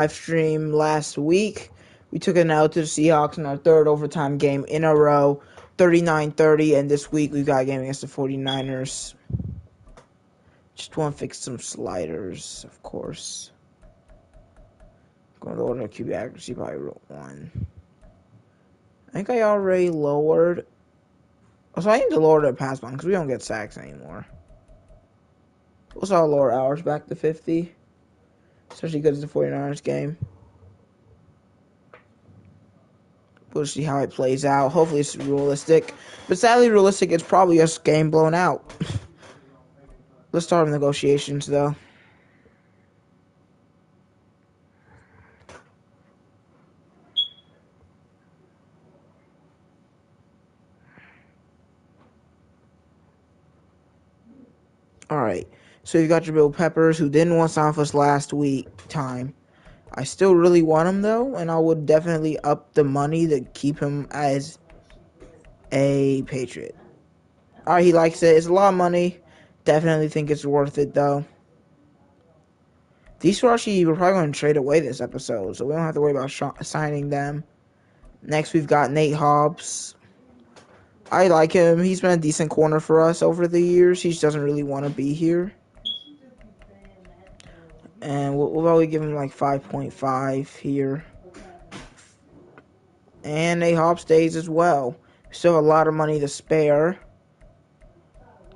live stream last week. We took an L to the Seahawks in our third overtime game in a row, 39-30, and this week we've got a game against the 49ers. Just want to fix some sliders, of course. Going to lower QB accuracy by 1. I think I already lowered. So I need to lower the pass line because we don't get sacks anymore. Also, I'll lower hours back to 50. Especially because it's the 49ers game. We'll see how it plays out. Hopefully it's realistic. But sadly realistic, it's probably just game blown out. Let's start with negotiations, though. Alright. So you got your Bill Peppers, who didn't want to sign with us last week time. I still really want him, though, and I would definitely up the money to keep him as a Patriot. Alright, he likes it. It's a lot of money. Definitely think it's worth it, though. These two actually, we're probably going to trade away this episode, so we don't have to worry about signing them. Next, we've got Nate Hobbs. I like him. He's been a decent corner for us over the years. He just doesn't really want to be here. And we'll probably give him like 5.5 here. And Nate Hobbs stays as well. We still have a lot of money to spare,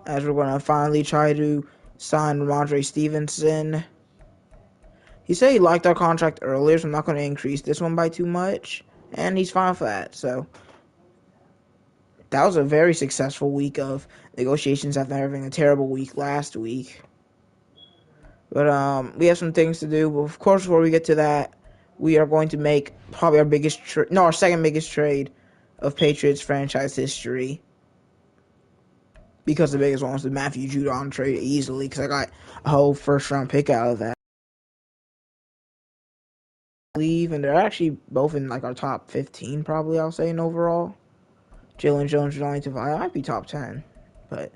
as we're going to finally try to sign Ramondre Stevenson. He said he liked our contract earlier, so I'm not going to increase this one by too much. And he's fine for that, so that was a very successful week of negotiations after having a terrible week last week. But we have some things to do. But of course, before we get to that, we are going to make probably our second biggest trade of Patriots franchise history. Because the biggest one was the Matthew Judon trade easily, because I got a whole first-round pick out of that. And they're actually both in like our top 15, probably, I'll say, in overall. Jalen Jones, I might be top 10, but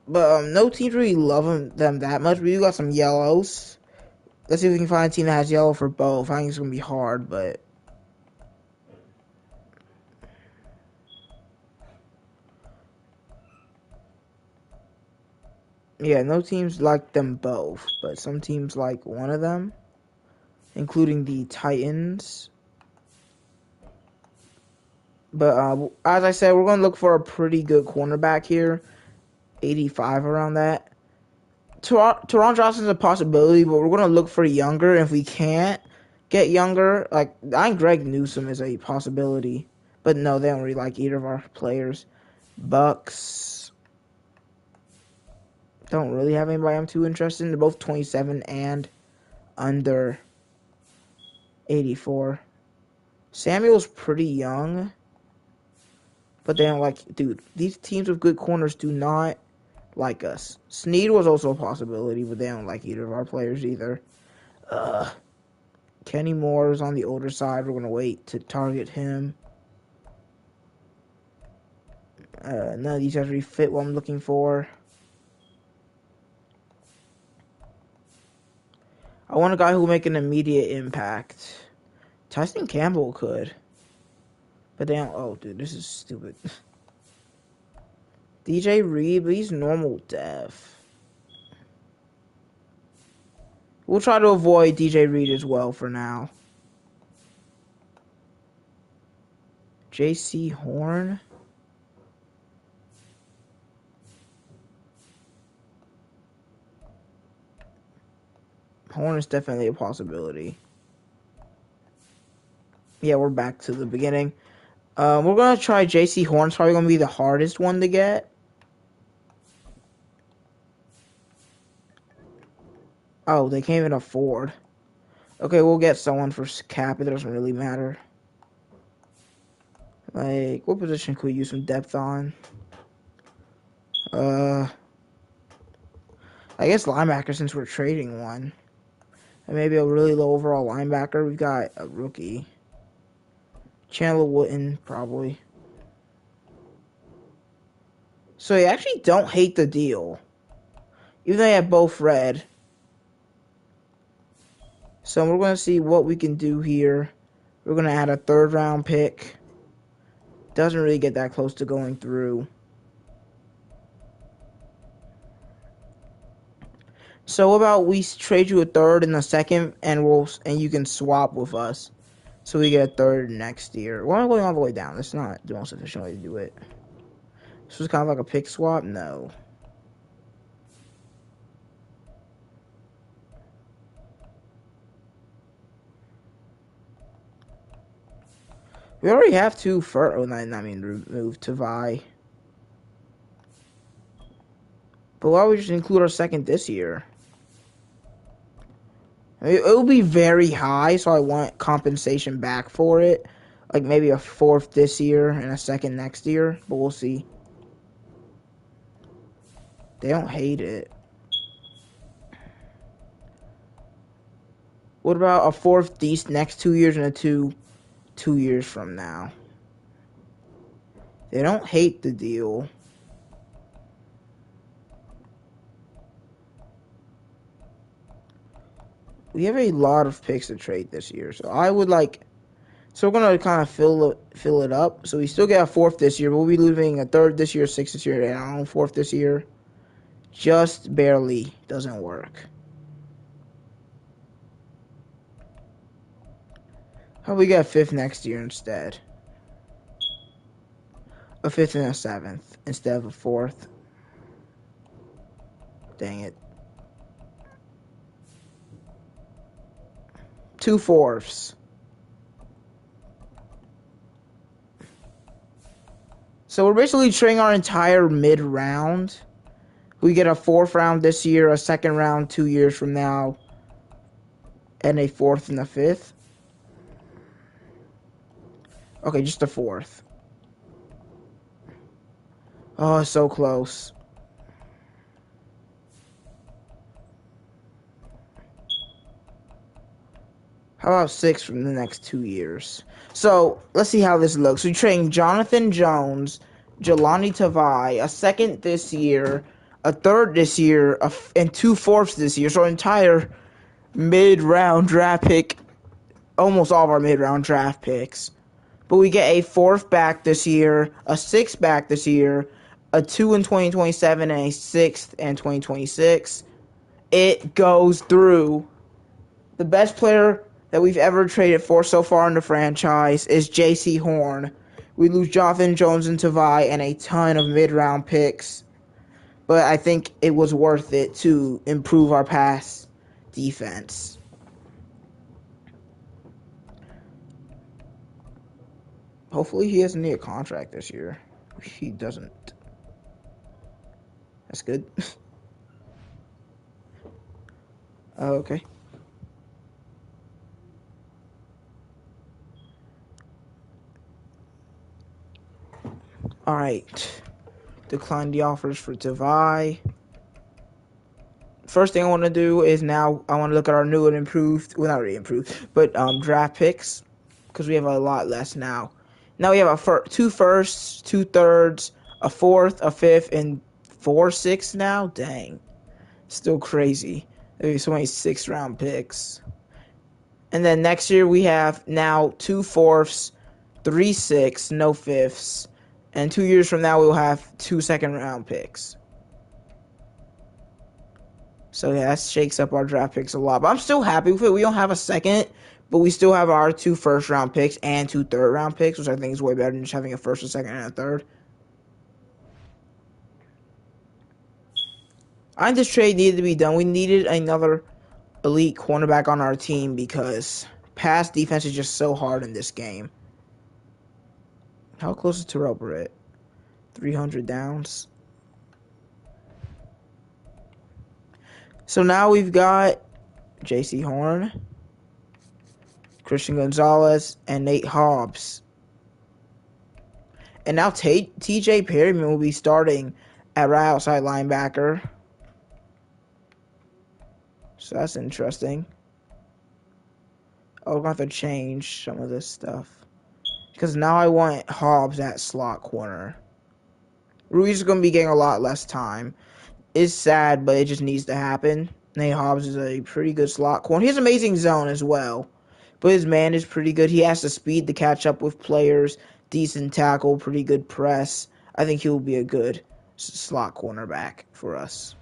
no teams really love them that much. We got some yellows. Let's see if we can find a team that has yellow for both. I think it's gonna be hard, but yeah, no teams like them both, but some teams like one of them, including the Titans. But as I said, we're going to look for a pretty good cornerback here. 85 around that. Teron Johnson's a possibility, but we're going to look for younger. If we can't get younger, like, I think Greg Newsome is a possibility. But no, they don't really like either of our players. Bucks don't really have anybody I'm too interested in. They're both 27 and under 84. Samuel's pretty young. But they don't like, dude, these teams with good corners do not like us. Snead was also a possibility, but they don't like either of our players either. Kenny Moore is on the older side. We're going to wait to target him. None of these actually fit what I'm looking for. I want a guy who will make an immediate impact. Tyson Campbell could. But they don't. Oh, dude, this is stupid. DJ Reed, but he's normal def. We'll try to avoid DJ Reed as well for now. JC Horn. Horn is definitely a possibility. Yeah, we're back to the beginning. We're going to try JC Horn. It's probably going to be the hardest one to get. Oh, they can't even afford. Okay, we'll get someone for cap. It doesn't really matter. Like, what position could we use some depth on? I guess linebacker, since we're trading one. And maybe a really low overall linebacker. We've got a rookie. Chandler Wooten, probably. So they actually don't hate the deal. Even though they have both red. So we're going to see what we can do here. We're going to add a 3rd round pick. Doesn't really get that close to going through. So what about we trade you a 3rd and a 2nd, and you can swap with us. So we get a 3rd next year. We're not going all the way down. That's not the most efficient way to do it. This was kind of like a pick swap? No. We already have 2 first. Oh, I mean, remove Tavai. But why don't we just include our 2nd this year? I mean, it will be very high, so I want compensation back for it. Like maybe a 4th this year and a 2nd next year. But we'll see. They don't hate it. What about a 4th these next 2 years and a 2 years from now? They don't hate the deal. We have a lot of picks to trade this year, so I would like. So we're gonna kind of fill it up. So we still get a 4th this year, but we'll be losing a 3rd this year, 6th this year, and our own 4th this year. Just barely doesn't work. How about we get a 5th next year instead? A 5th and a 7th instead of a 4th. Dang it. 2 4ths. So we're basically trading our entire mid-round. We get a 4th round this year, a 2nd round 2 years from now, and a 4th and a 5th. Okay, just a 4th. Oh, so close. How about 6 from the next 2 years? So, let's see how this looks. We trading Jonathan Jones, Jelani Tavai, a 2nd this year, a 3rd this year, and 2 4ths this year. So, our entire mid-round draft pick, almost all of our mid-round draft picks. But we get a 4th back this year, a 6th back this year, a 2 in 2027, and a 6th in 2026. It goes through. The best player that we've ever traded for so far in the franchise is J.C. Horn. We lose Jonathan Jones and Tavai and a ton of mid-round picks. But I think it was worth it to improve our pass defense. Hopefully he doesn't need a contract this year. He doesn't. That's good. Okay. Alright. Decline the offers for Tavai. First thing I want to do is now I want to look at our new and improved, well, not really improved, but draft picks, because we have a lot less now. Now we have 2 firsts, 2 thirds, a 4th, a 5th, and 4 6ths now. Dang, still crazy. There's so many 6th round picks. And then next year we have now 2 4ths, 3 6ths, no 5ths, and 2 years from now we'll have 2 2nd round picks. So yeah, that shakes up our draft picks a lot. But I'm still happy with it. We don't have a 2nd, but we still have our 2 1st round picks and 2 3rd round picks, which I think is way better than just having a 1st, a 2nd, and a 3rd. I think this trade needed to be done. We needed another elite cornerback on our team because pass defense is just so hard in this game. How close is Terrell Britt? 300 downs. So now we've got J.C. Horn, Christian Gonzalez, and Nate Hobbs. And now T.J. Perryman will be starting at right outside linebacker. So that's interesting. Oh, we're going to have to change some of this stuff. Because now I want Hobbs at slot corner. Ruiz is going to be getting a lot less time. It's sad, but it just needs to happen. Nate Hobbs is a pretty good slot corner. He has amazing zone as well. But his man is pretty good. He has the speed to catch up with players. Decent tackle, pretty good press. I think he will be a good slot cornerback for us.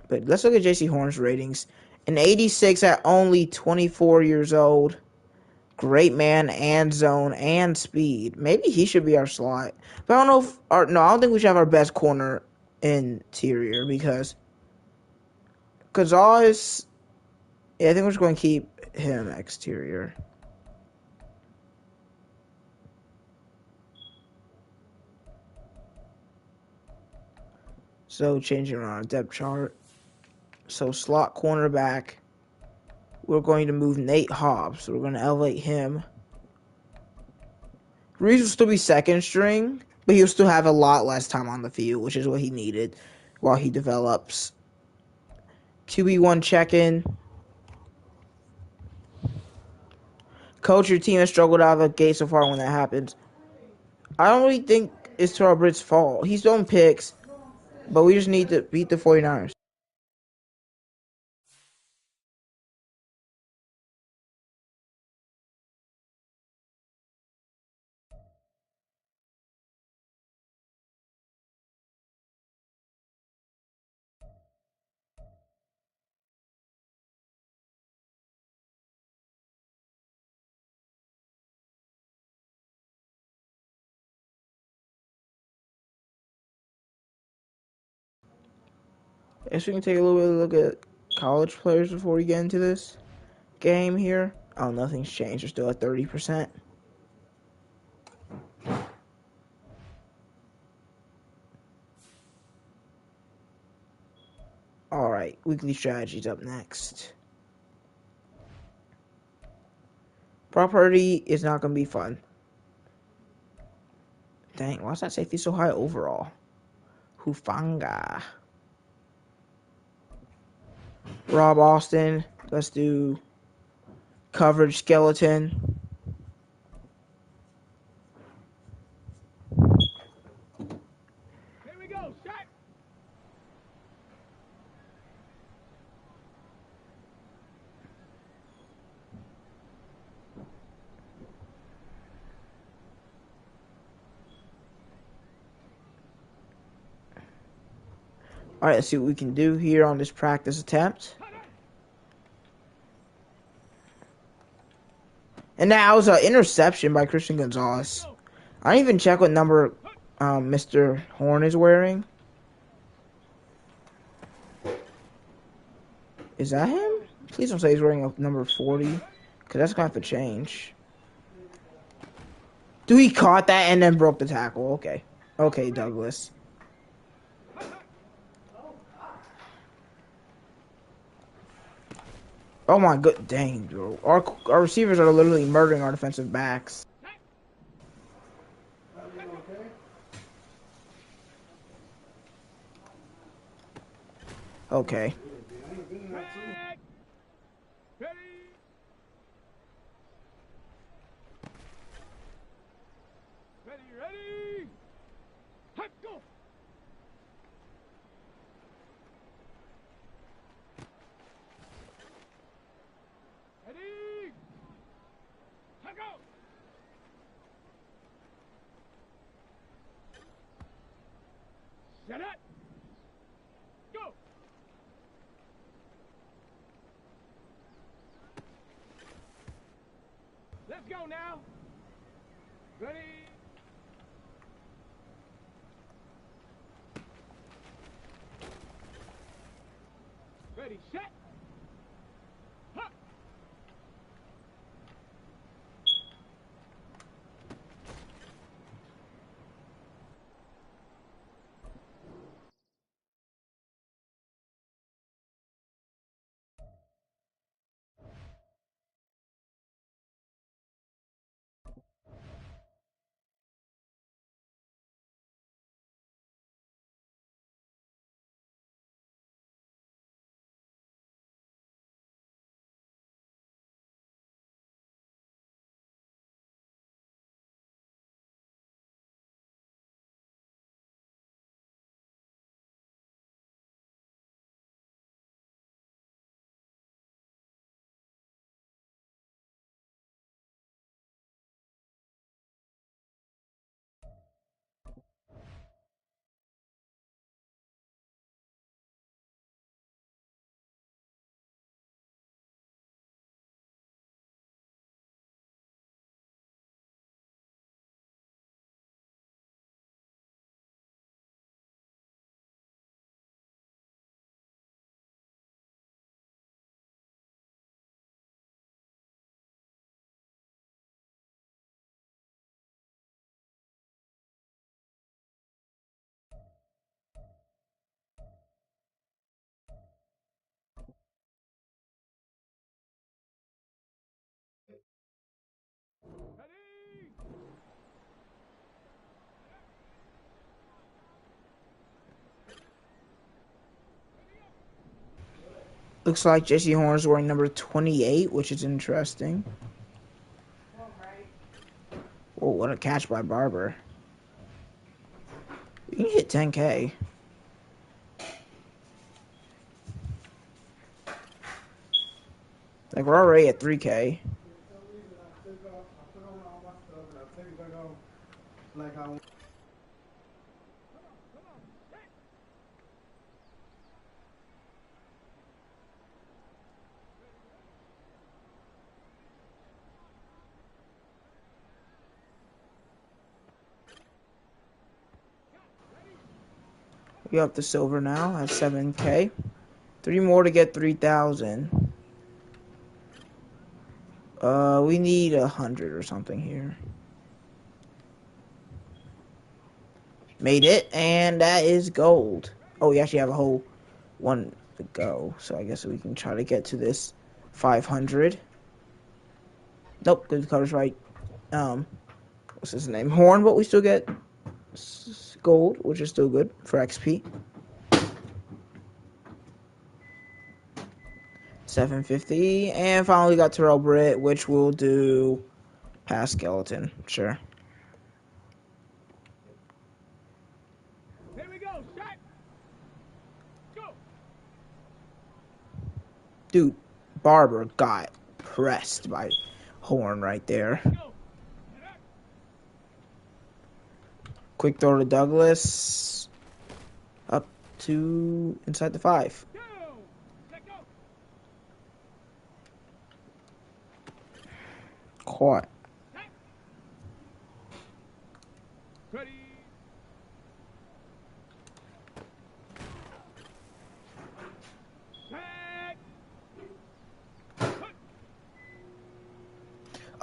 But let's look at J.C. Horn's ratings. An 86 at only 24 years old. Great man and zone and speed. Maybe he should be our slot. But I don't know if I don't think we should have our best corner interior because Gonzalez. Yeah, I think we're just going to keep him exterior. So changing around our depth chart. So slot cornerback, we're going to move Nate Hobbs. So we're going to elevate him. Reeves will still be second string, but he'll still have a lot less time on the field, which is what he needed while he develops. QB1 check-in. Coach, your team has struggled out of the gate so far when that happens. I don't really think it's Terrell Britt's fault. He's throwing picks, but we just need to beat the 49ers. I guess we can take a little bit of a look at college players before we get into this game here. Oh, nothing's changed. We're still at 30%. All right, weekly strategies up next. Purdy is not going to be fun. Dang, why is that safety so high overall? Hufanga. Rob Austin. Let's do coverage skeleton. Here we go, shot. All right, let's see what we can do here on this practice attempt. And that was an interception by Christian Gonzalez. I didn't even check what number Mr. Horn is wearing. Is that him? Please don't say he's wearing a number 40, because that's going to have to change. Dude, he caught that and then broke the tackle. Okay. Okay, Douglas. Oh my good, dang, bro. Our receivers are literally murdering our defensive backs. Okay. Ready. Let's go. Ready. Let's go. Set it. Go. Let's go now. Ready. Ready, set. Looks like Jesse Horn's wearing number 28, which is interesting. Oh, what a catch by Barber. You can hit 10K. Like, we're already at 3K. We up to silver now at 7K. 3 more to get 3,000. We need 100 or something here. Made it, and that is gold. Oh, we actually have a whole one to go, so I guess we can try to get to this 500. Nope, good cover's right. What's his name? Horn, but we still get gold, which is still good for XP. 750, and finally got Terrell Britt, which will do pass skeleton. Sure. Here we go. Shot. Go. Dude, Barber got pressed by Horn right there. Go. Quick throw to Douglas. Up to inside the 5. Go. Let go. Caught. Ready.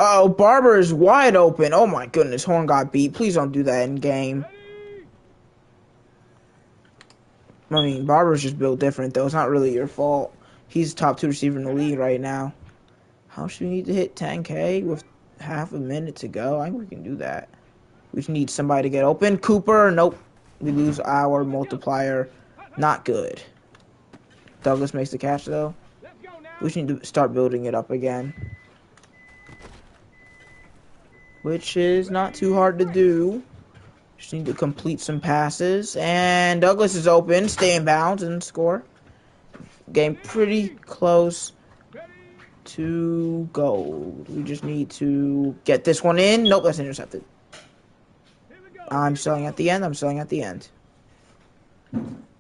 Oh, Barber is wide open. Oh my goodness, Horn got beat. Please don't do that in game. I mean, Barber's just built different though. It's not really your fault. He's the top 2 receiver in the league right now. How should we need to hit 10K with half a minute to go? I think we can do that. We just need somebody to get open. Cooper, nope. We lose our multiplier. Not good. Douglas makes the catch though. We just need to start building it up again. Which is not too hard to do. Just need to complete some passes. And Douglas is open. Stay in bounds and score. Game pretty close to gold. We just need to get this one in. Nope, that's intercepted. I'm selling at the end. I'm selling at the end.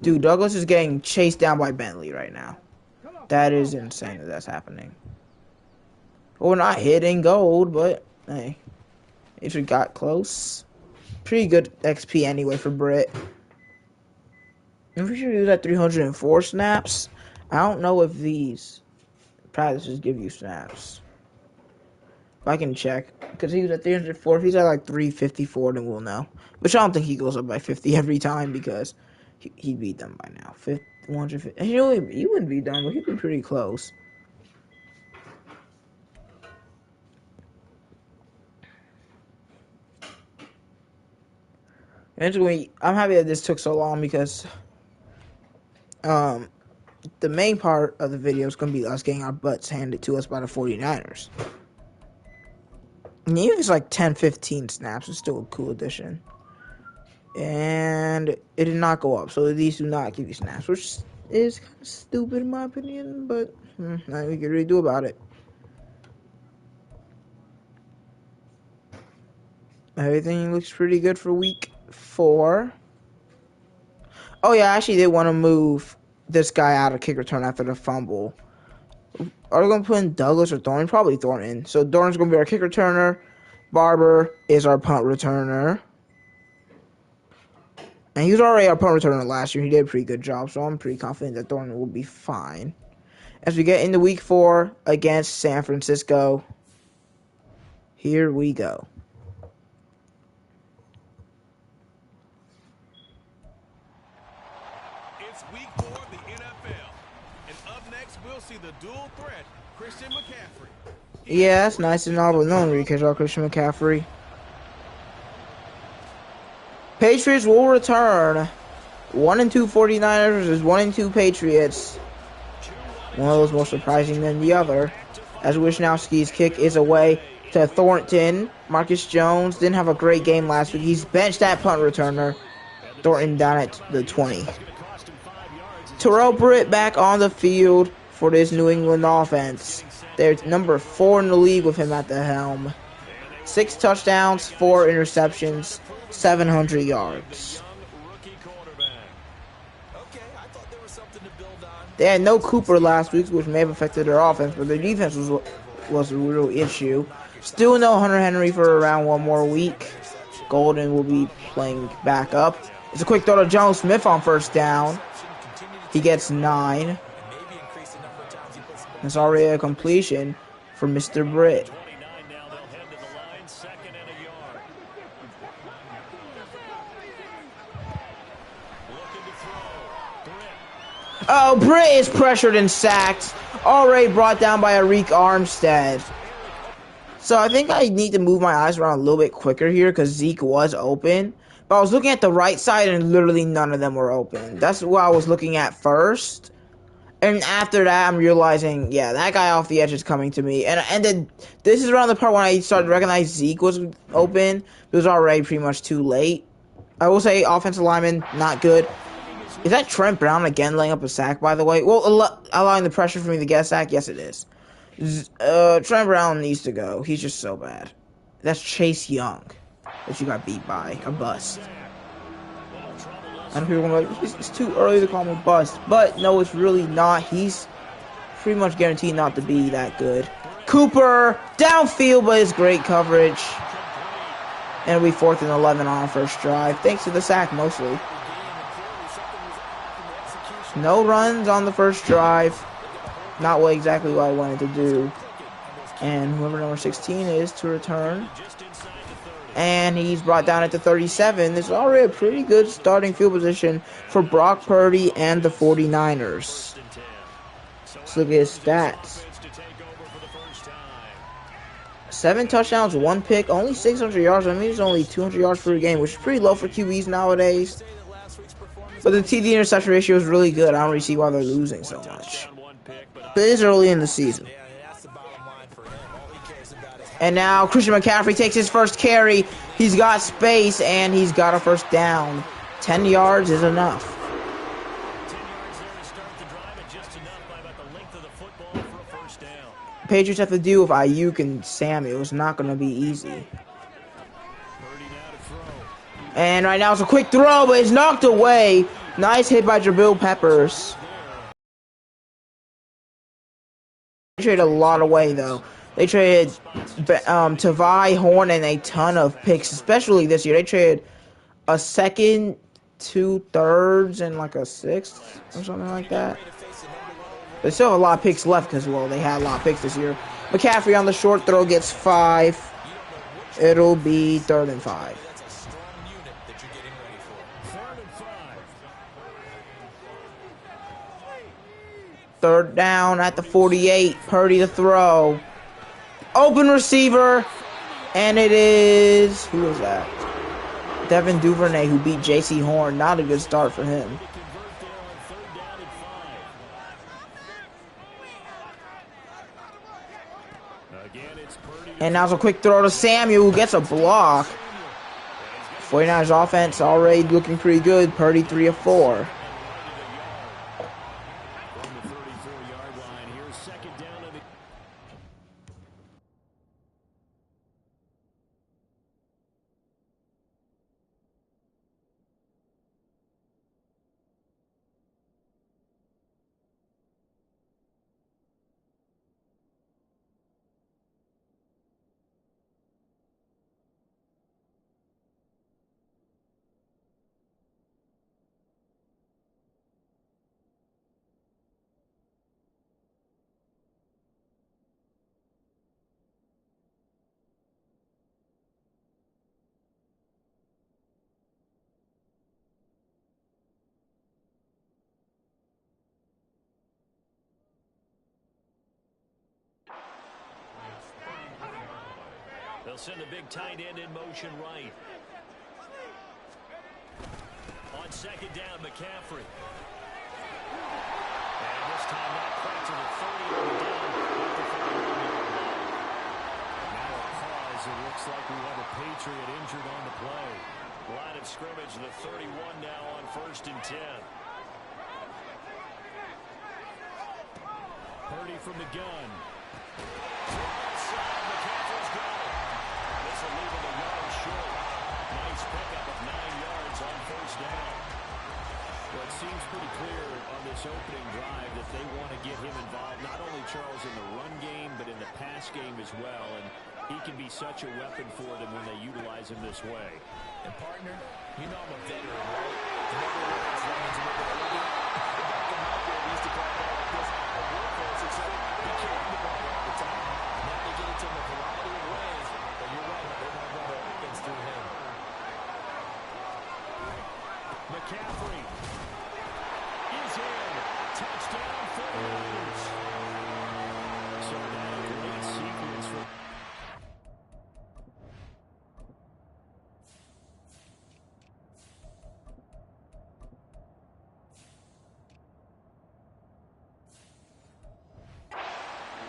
Dude, Douglas is getting chased down by Bentley right now. That is insane that that's happening. Well, we're not hitting gold, but hey. If we got close. Pretty good XP anyway for Britt. I'm pretty sure he was at 304 snaps. I don't know if these practices give you snaps. I can check. Because he was at 304. If he's at like 354, then we'll know. Which I don't think he goes up by 50 every time because he'd be done by now. 150. He wouldn't be done, but he'd be pretty close. I'm happy that this took so long because the main part of the video is going to be us getting our butts handed to us by the 49ers. And even if it's like 10-15 snaps, it's still a cool addition. And it did not go up, so these do not give you snaps, which is kind of stupid in my opinion, but nothing we can really do about it. Everything looks pretty good for week 4. Oh yeah, I actually did want to move this guy out of kick return after the fumble. Are we going to put in Douglas or Thornton? Probably Thornton. So Thornton's going to be our kick returner. Barber is our punt returner. And he was already our punt returner last year. He did a pretty good job, so I'm pretty confident that Thornton will be fine. As we get into week 4 against San Francisco, here we go. It's week 4 of the NFL. And up next, we'll see the dual threat, Christian McCaffrey. Yeah, that's nice and all, but no one really cares about Christian McCaffrey. Patriots will return. 1-2 49ers versus 1-2 Patriots. One of those more surprising than the other, as Wisnowski's kick is away to Thornton. Marcus Jones didn't have a great game last week. He's benched that punt returner. Thornton down at the 20. Terrell Britt back on the field for this New England offense. They're number 4 in the league with him at the helm. 6 touchdowns, 4 interceptions, 700 yards. They had no Cooper last week, which may have affected their offense, but their defense was a real issue. Still no Hunter Henry for around 1 more week. Golden will be playing back up. It's a quick throw to Jones Smith on first down. He gets 9. It's already a completion for Mr. Britt. Oh, Britt is pressured and sacked. Already brought down by Arik Armstead. So I think I need to move my eyes around a little bit quicker here because Zeke was open. But I was looking at the right side and literally none of them were open. That's what I was looking at first. And after that, I'm realizing, yeah, that guy off the edge is coming to me. And then this is around the part when I started to recognize Zeke was open. It was already pretty much too late. I will say offensive lineman, not good. Is that Trent Brown again laying up a sack, by the way? Well, allowing the pressure for me to get a sack? Yes, it is. Trent Brown needs to go. He's just so bad. That's Chase Young that you got beat by. A bust. I know people are like, it's too early to call him a bust. But, no, it's really not. He's pretty much guaranteed not to be that good. Cooper, downfield, but it's great coverage. And it'll be 4th and 11 on our first drive. Thanks to the sack, mostly. No runs on the first drive. Not exactly what I wanted to do. And whoever number 16 is to return. And he's brought down at the 37. This is already a pretty good starting field position for Brock Purdy and the 49ers. Let's look at his stats. 7 touchdowns, 1 pick, only 600 yards. I mean, it's only 200 yards per game, which is pretty low for QBs nowadays. But the TD interception ratio is really good. I don't really see why they're losing so much. But it is early in the season. And now Christian McCaffrey takes his first carry. He's got space and he's got a first down. 10 yards is enough. Patriots have to deal with Ayuk and Samuel. It's not going to be easy. And right now it's a quick throw, but it's knocked away. Nice hit by Jabril Peppers. They traded a lot away, though. They traded Tavai, Horn, and a ton of picks, especially this year. They traded a second, 2 thirds, and like a 6th or something like that. They still have a lot of picks left because, well, they had a lot of picks this year. McCaffrey on the short throw gets 5. It'll be 3rd and 5. Third down at the 48. Purdy to throw. Open receiver. And it is... who is that? Devin Duvernay, who beat J.C. Horn. Not a good start for him. And now's a quick throw to Samuel, who gets a block. 49ers offense already looking pretty good. Purdy 3 of 4. They'll send a big tight end in motion right. On second down, McCaffrey. And this time not quite to the 30 on the down at the 31-yard line. Now a pause. It looks like we have a Patriot injured on the play. Line of scrimmage, the 31 now on 1st and 10. Purdy from the gun. Outside, McCaffrey's got it. This will leave him a yard short. Nice pickup of 9 yards on 1st down. Well, it seems pretty clear on this opening drive that they want to get him involved, not only, Charles, in the run game, but in the pass game as well. And he can be such a weapon for them when they utilize him this way. And, partner, you know I'm a veteran, right? Remember when it's running to make it over? Back in my day, we used to call it like this. A workhorse, except he carried the ball all the time. Now they get it to him a variety of ways. But you're right, they want to run the offense through him. McCaffrey is in. Touchdown for the Raiders. So now a great sequence for...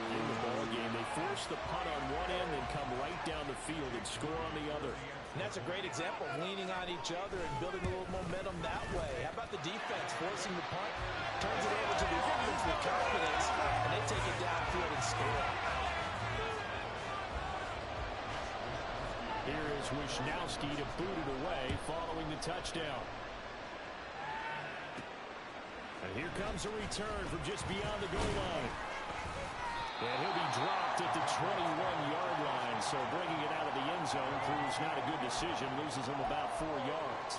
In the ball game, they force the punt on one end and come right down the field and score on the other. And that's a great example of leaning on each other and building a little momentum that way. How about the defense forcing the punt, turns it over to the offense with confidence, and they take it downfield and score. Here is Wisnowski to boot it away following the touchdown. And here comes a return from just beyond the goal line. And he'll be dropped at the 21-yard line, so bringing it out of the end zone proves not a good decision, loses him about 4 yards.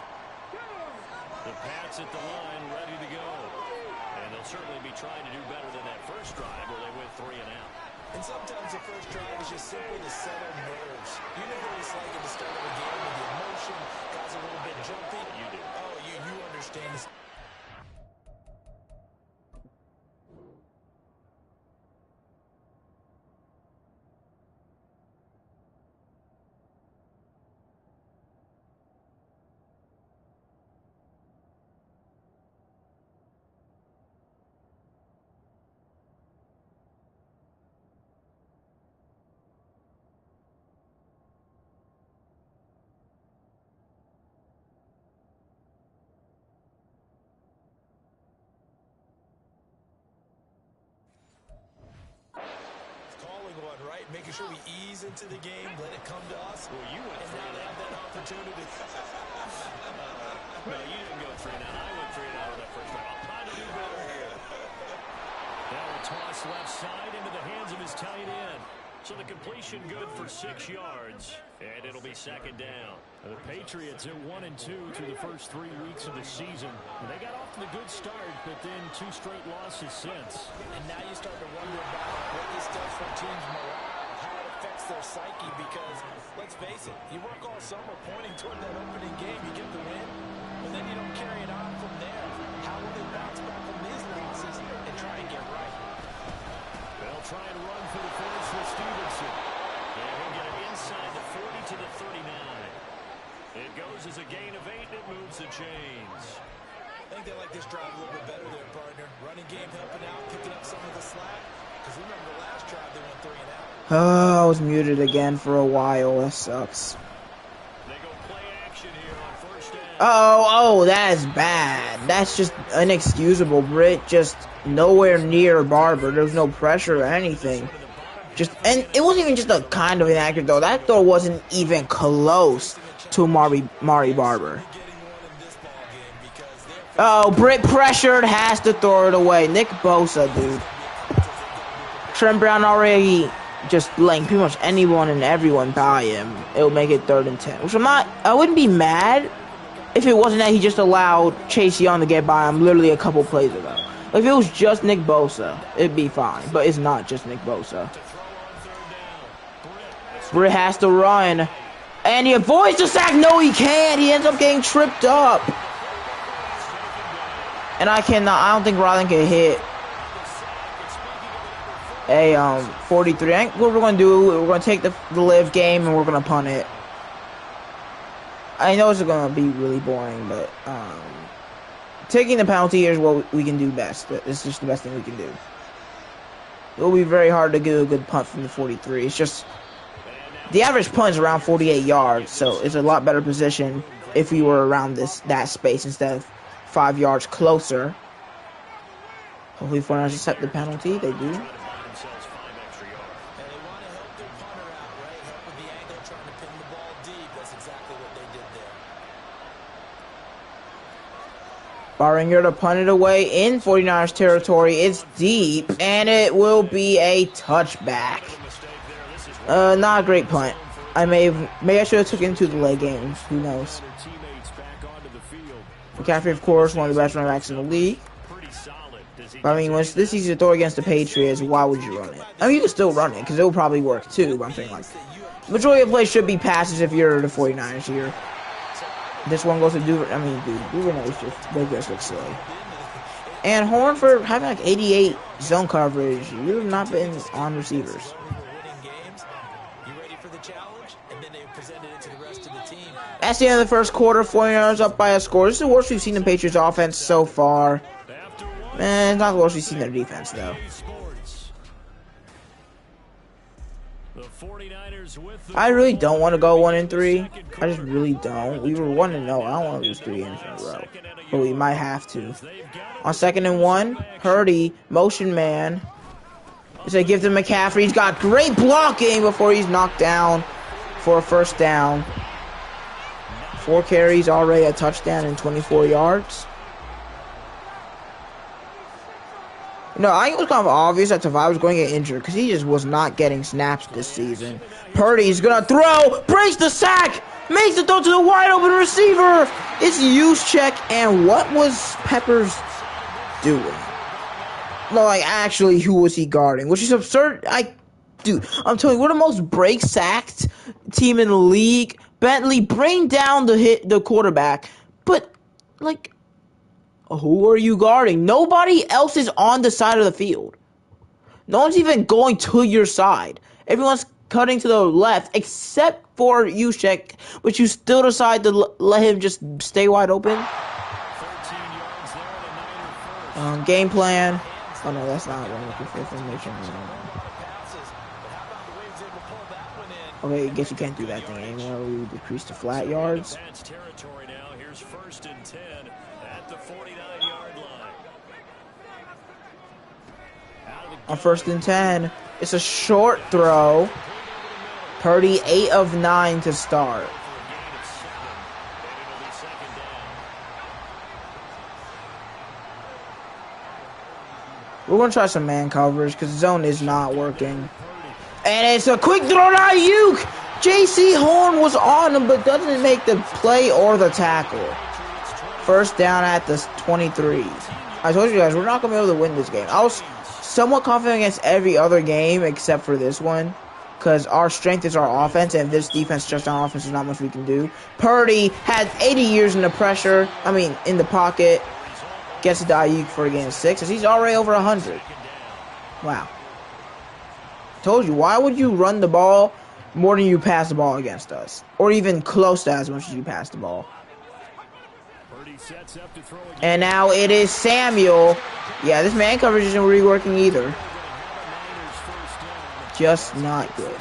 The Pats at the line, ready to go. And they'll certainly be trying to do better than that first drive where they went 3 and out. And sometimes the first drive is just simply to settle nerves. You know what it's like at the start of a game when the emotion got a little bit jumpy? You do. Oh, you understand. Right, making sure we ease into the game, let it come to us. Well, you went and now they have that opportunity. No, you didn't go 3 and out. I went 3 and out on that first drive. I'll try to do better here. Now a toss left side into the hands of his tight end. So the completion good for 6 yards, and it'll be 2nd down. The Patriots at 1-2 through the first 3 weeks of the season. And they got off to a good start, but then 2 straight losses since. And now you start to wonder about what this does for teams' morale, how it affects their psyche, because, let's face it, you work all summer pointing toward that opening game, you get the win, but then you don't carry it on from there. How will they bounce back from these losses and try and get right? They'll try and run for the finish with Stevenson. And he'll get it inside the 40 to the 39. It goes as a gain of 8, and it moves the chains. I think they like this drive a little bit better there, partner. Running game helping out, picking up some of the slack. Because remember the last drive, they went 3 and out. Oh, I was muted again for a while. That sucks. They go play action here on 1st down. Oh, that's bad. That's just inexcusable. Britt just nowhere near Barber. There was no pressure or anything. And it wasn't even just a kind of inaccurate throw. That throw wasn't even close to Mari Barber. Oh, Britt pressured, has to throw it away. Nick Bosa, dude. Trent Brown already just letting pretty much anyone and everyone by him. It'll make it 3rd and 10. Which I wouldn't be mad if it wasn't that he just allowed Chase Young to get by him literally a couple plays ago. If it was just Nick Bosa, it'd be fine. But it's not just Nick Bosa. Britt has to run. And he avoids the sack. No, he can't. He ends up getting tripped up. And I don't think Ryland can hit a 43. I think what we're going to do, we're going to take the live game and we're going to punt it. I know it's going to be really boring, but taking the penalty is what we can do best. It's just the best thing we can do. It will be very hard to get a good punt from the 43. It's just the average punt is around 48 yards, so it's a lot better position if we were around that space instead of 5 yards closer. Hopefully, 49ers accept the penalty. They do. Barringer to punt it away in 49ers territory. It's deep, and it will be a touchback. Not a great punt. Maybe I should have took it into the leg game. Who knows? McCaffrey, of course, one of the best running backs in the league. But I mean, when it's this easy to throw against the Patriots, why would you run it? I mean, you can still run it, because it will probably work too, but I'm saying, like, the majority of plays should be passes if you're the 49ers here. This one goes to Duvernay's just looks silly. And Horn for having like 88 zone coverage. You've not been on receivers. That's the end of the first quarter. 49ers up by a score. This is the worst we've seen the Patriots offense so far. Man, not the worst we've seen their defense though. I really don't want to go 1-3. I just really don't. We were 1-0. I don't want to lose 3 games in a row, but we might have to. On 2nd and 1, Purdy motion man. They give to McCaffrey. He's got great blocking before he's knocked down for a first down. 4 carries, already a touchdown and 24 yards. No, I think it was kind of obvious that Tavai was going to get injured because he just was not getting snaps this season. Purdy's going to throw, breaks the sack, makes the throw to the wide open receiver. It's Juszczyk, and what was Peppers doing? No, like, actually, who was he guarding? Which is absurd. Dude, I'm telling you, we're the most break-sacked team in the league. Bentley, bring down the quarterback. But, like, who are you guarding? Nobody else is on the side of the field. No one's even going to your side. Everyone's cutting to the left, except for Juszczyk, but you still decide to let him just stay wide open. Game plan. Oh no, that's not what I'm looking for information. Okay, I guess you can't do that thing anymore. We decrease the flat yards. Here's 1st and 10 at the 49-yard line. On 1st and 10, it's a short throw. Purdy 8 of 9 to start. We're going to try some man coverage because zone is not working. And it's a quick throw to Ayuk. J.C. Horn was on him but doesn't make the play or the tackle. First down at the 23. I told you guys, we're not going to be able to win this game. I was somewhat confident against every other game except for this one. Because our strength is our offense, and if this defense just on offense, there's not much we can do. Purdy had 80 years in the pressure. In the pocket. Gets it to Ayuk for a gain of 6, as he's already over 100. Wow. Told you, why would you run the ball more than you pass the ball against us? Or even close to as much as you pass the ball. And now it is Samuel. Yeah, this man coverage isn't really working either. Just not good.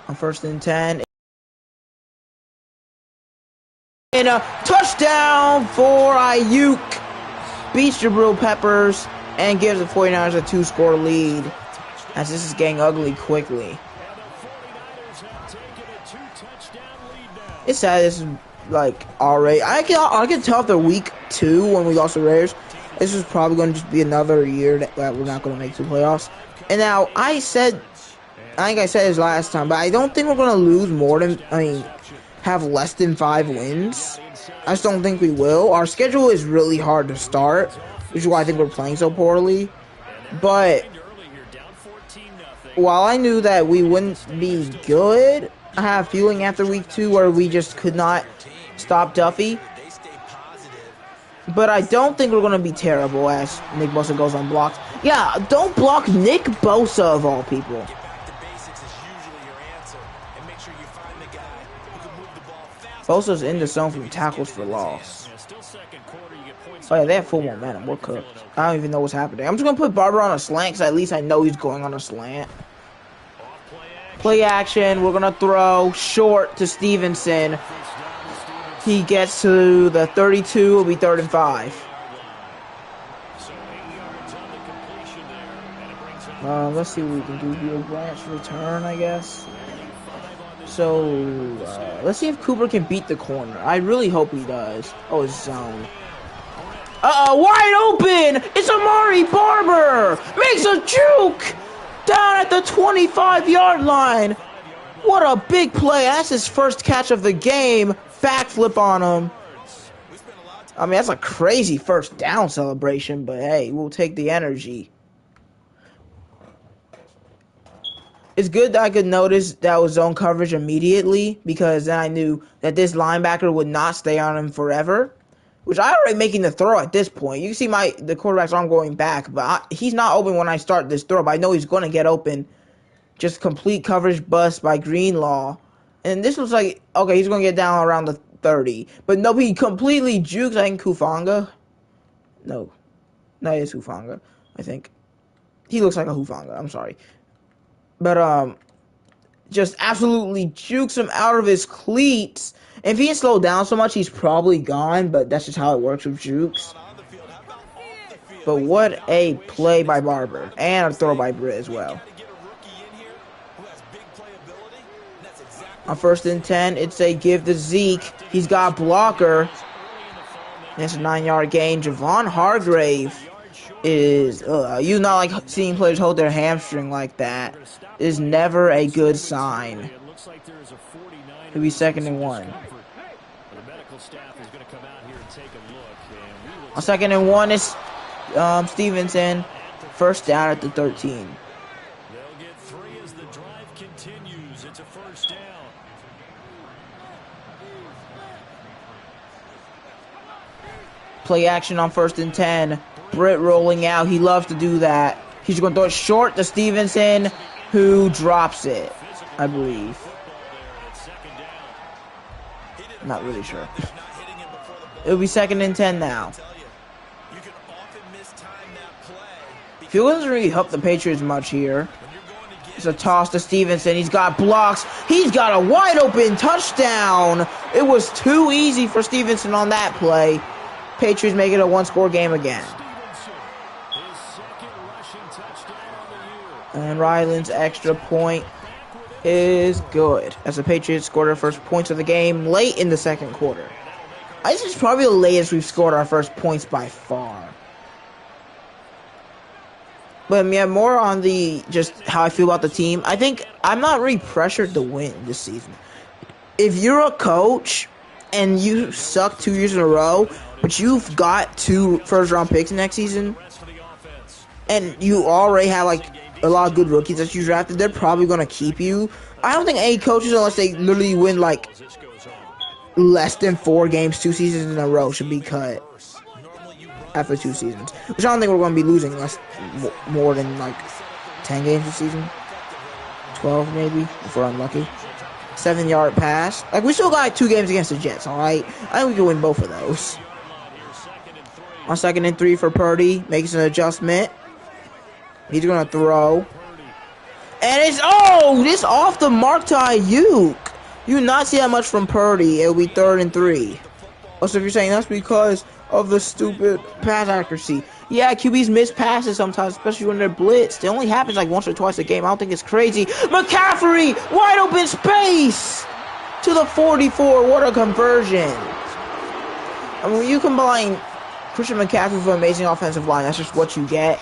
On 1st and 10. And a touchdown for Ayuk. Beats Jabril Peppers and gives the 49ers a 2-score lead. As this is getting ugly quickly. It's sad this is like already. I can tell after week 2 when we lost the Raiders, this is probably going to just be another year that we're not going to make the playoffs. And now I think I said this last time, but I don't think we're going to lose more than, have less than 5 wins. I just don't think we will. Our schedule is really hard to start, which is why I think we're playing so poorly. But while I knew that we wouldn't be good, I have a feeling after week 2 where we just could not stop Duffy. But I don't think we're going to be terrible as Nick Bosa goes unblocked. Yeah, don't block Nick Bosa of all people. Bosa's in the zone from tackles for loss. Oh yeah, they have full momentum. We're cooked. I don't even know what's happening. I'm just gonna put Barber on a slant because at least I know he's going on a slant. Play action. We're gonna throw short to Stevenson. He gets to the 32. It'll be 3rd and 5. Let's see what we can do here. Branch return, I guess. So, let's see if Cooper can beat the corner. I really hope he does. Oh, it's zone. Wide open! It's Amari Barber! Makes a juke! Down at the 25-yard line. What a big play. That's his first catch of the game. Backflip on him. I mean, that's a crazy first down celebration, but hey, we'll take the energy. It's good that I could notice that was zone coverage immediately because then I knew that this linebacker would not stay on him forever, which I already making the throw at this point. You can see the quarterback's arm going back, but he's not open when I start this throw, but I know he's going to get open. Just complete coverage bust by Greenlaw. And this was like, okay, he's going to get down around the 30. But no, he completely jukes, I think, Hufanga. No, it is Hufanga, I think. He looks like a Hufanga, I'm sorry. But, just absolutely jukes him out of his cleats. If he didn't slow down so much, he's probably gone, but that's just how it works with jukes. But what a play by Barber. And a throw by Britt as well. On 1st and 10, it's a give to Zeke. He's got a blocker. And it's a 9-yard gain. Javon Hargrave is... you not like seeing players hold their hamstring like that. Is never a good sign. It'll be 2nd and 1. On 2nd and 1, it's Stevenson. First down at the 13. They'll get 3 as the drive continues. It's a first down. Play action on 1st and 10. Britt rolling out. He loves to do that. He's going to throw it short to Stevenson, who drops it, I believe. Not really sure. It'll be 2nd and 10 now. Field doesn't really help the Patriots much here. It's a toss to Stevenson. He's got blocks. He's got a wide open touchdown. It was too easy for Stevenson on that play. Patriots make it a 1-score game again. And Ryland's extra point is good, as the Patriots scored their first points of the game late in the 2nd quarter. This is probably the latest we've scored our first points by far. But yeah, more on the just how I feel about the team. I think I'm not really pressured to win this season. If you're a coach and you suck 2 years in a row, but you've got 2 first-round picks next season, and you already have like a lot of good rookies that you drafted, they're probably going to keep you. I don't think any coaches, unless they literally win like less than 4 games 2 seasons in a row, should be cut after 2 seasons. Which I don't think we're going to be losing more than like 10 games this season. 12 maybe, if we're unlucky. 7-yard pass. Like, we still got like 2 games against the Jets, alright? I think we can win both of those. On 2nd and 3 for Purdy. Makes an adjustment. He's going to throw. And it's, this off the mark to Ayuk. You do not see that much from Purdy. It'll be 3rd and 3. Also, if you're saying that's because of the stupid pass accuracy. Yeah, QBs miss passes sometimes, especially when they're blitzed. It only happens like once or twice a game. I don't think it's crazy. McCaffrey! Wide open space! To the 44. What a conversion. I mean, when you combine Christian McCaffrey with an amazing offensive line, that's just what you get.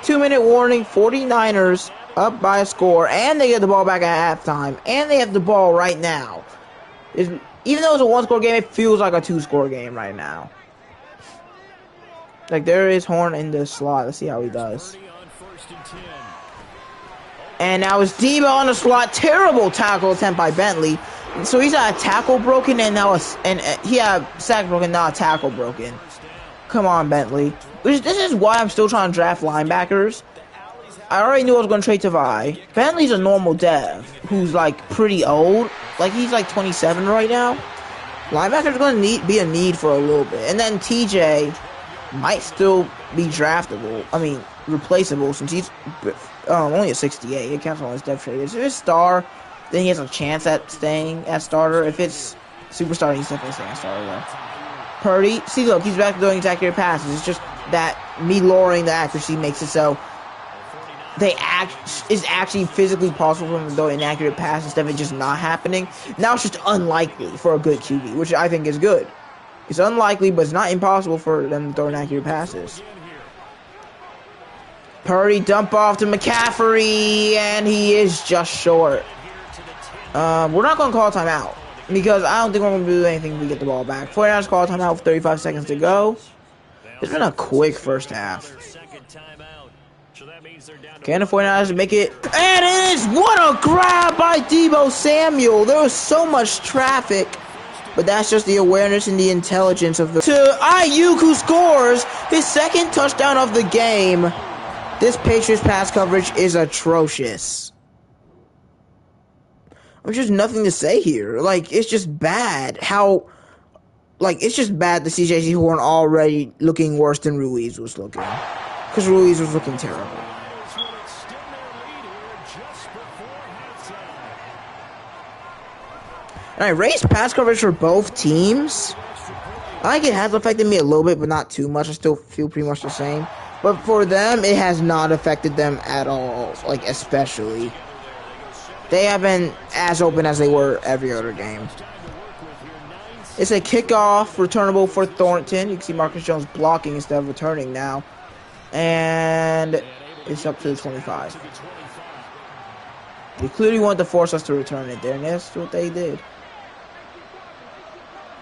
2-minute warning, 49ers up by a score, and they get the ball back at halftime, and they have the ball right now. Even though it's a 1-score game, it feels like a 2-score game right now. Like, there is Horn in the slot. Let's see how he does. And now it's Debo on the slot. Terrible tackle attempt by Bentley. So he's got a tackle broken, and now he had a sack broken, now a tackle broken. Come on, Bentley. This is why I'm still trying to draft linebackers. I already knew I was going to trade Tavai. Bentley's a normal dev who's, like, pretty old. Like, he's, like, 27 right now. Linebacker's going to be a need for a little bit. And then TJ might still be draftable. I mean, replaceable since he's only a 68. It counts on his depth trade. If it's star, then he has a chance at staying at starter. If it's superstar, he's definitely staying at starter though. Purdy, see look, he's back to doing his accurate passes. It's just that me lowering the accuracy makes it so it's actually physically possible for him to throw inaccurate passes instead of it just not happening. Now it's just unlikely for a good QB, which I think is good. It's unlikely, but it's not impossible for them to throw inaccurate passes. Purdy dump off to McCaffrey, and he is just short. We're not going to call timeout because I don't think we're going to do anything if we get the ball back. 49ers call timeout with 35 seconds to go. It's been a quick first half. Can the 49ers make it? And it is! What a grab by Deebo Samuel! There was so much traffic. But that's just the awareness and the intelligence of the... To Ayuk, who scores his second touchdown of the game. This Patriots pass coverage is atrocious. There's just nothing to say here. Like, it's just bad how... Like, it's just bad that CJ Horn already looking worse than Ruiz was looking. Because Ruiz was looking terrible. And I raised pass coverage for both teams. I think it has affected me a little bit, but not too much. I still feel pretty much the same. But for them, it has not affected them at all. Like, especially. They have been as open as they were every other game. It's a kickoff, returnable for Thornton. You can see Marcus Jones blocking instead of returning now. And it's up to the 25. They clearly wanted to force us to return it there, and that's what they did.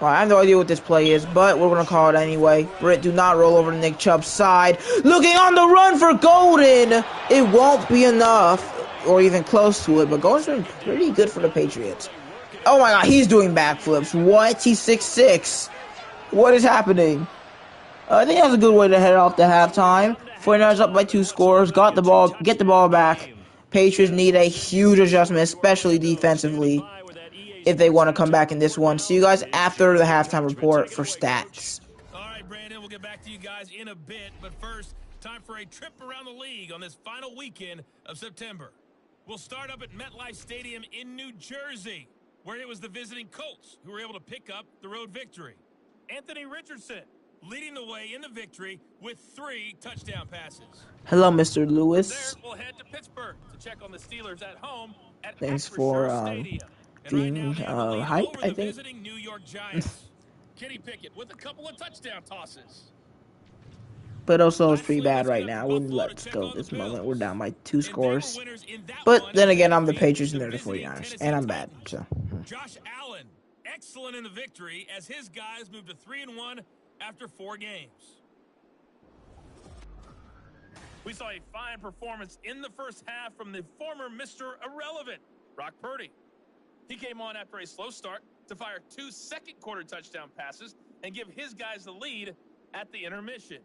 Well, I have no idea what this play is, but we're going to call it anyway. Britt, do not roll over to Nick Chubb's side. Looking on the run for Golden. It won't be enough, or even close to it, but Golden's been pretty good for the Patriots. Oh my god, he's doing backflips. What? He's 6'6". What is happening? I think that's a good way to head off the halftime. 49ers up by 2 scores. Got the ball. Get the ball back. Patriots need a huge adjustment, especially defensively, if they want to come back in this one. See you guys after the halftime report for stats. All right, Brandon, we'll get back to you guys in a bit. But first, time for a trip around the league on this final weekend of September. We'll start up at MetLife Stadium in New Jersey, where it was the visiting Colts who were able to pick up the road victory. Anthony Richardson leading the way in the victory with 3 touchdown passes. Hello, Mr. Lewis. There, we'll head to Pittsburgh to check on the Steelers at home at Thanks for being hype, I think. Visiting New York Giants. Kenny Pickett with a couple of touchdown tosses. But also it's pretty bad right now. Wouldn't let's go at this moment. We're down by 2 scores. But then again, I'm the Patriots and they're the 49ers. And I'm bad, so. Josh Allen, excellent in the victory as his guys moved to 3-1 after 4 games. We saw a fine performance in the first half from the former Mr. Irrelevant, Brock Purdy. He came on after a slow start to fire 2 second-quarter touchdown passes and give his guys the lead at the intermission.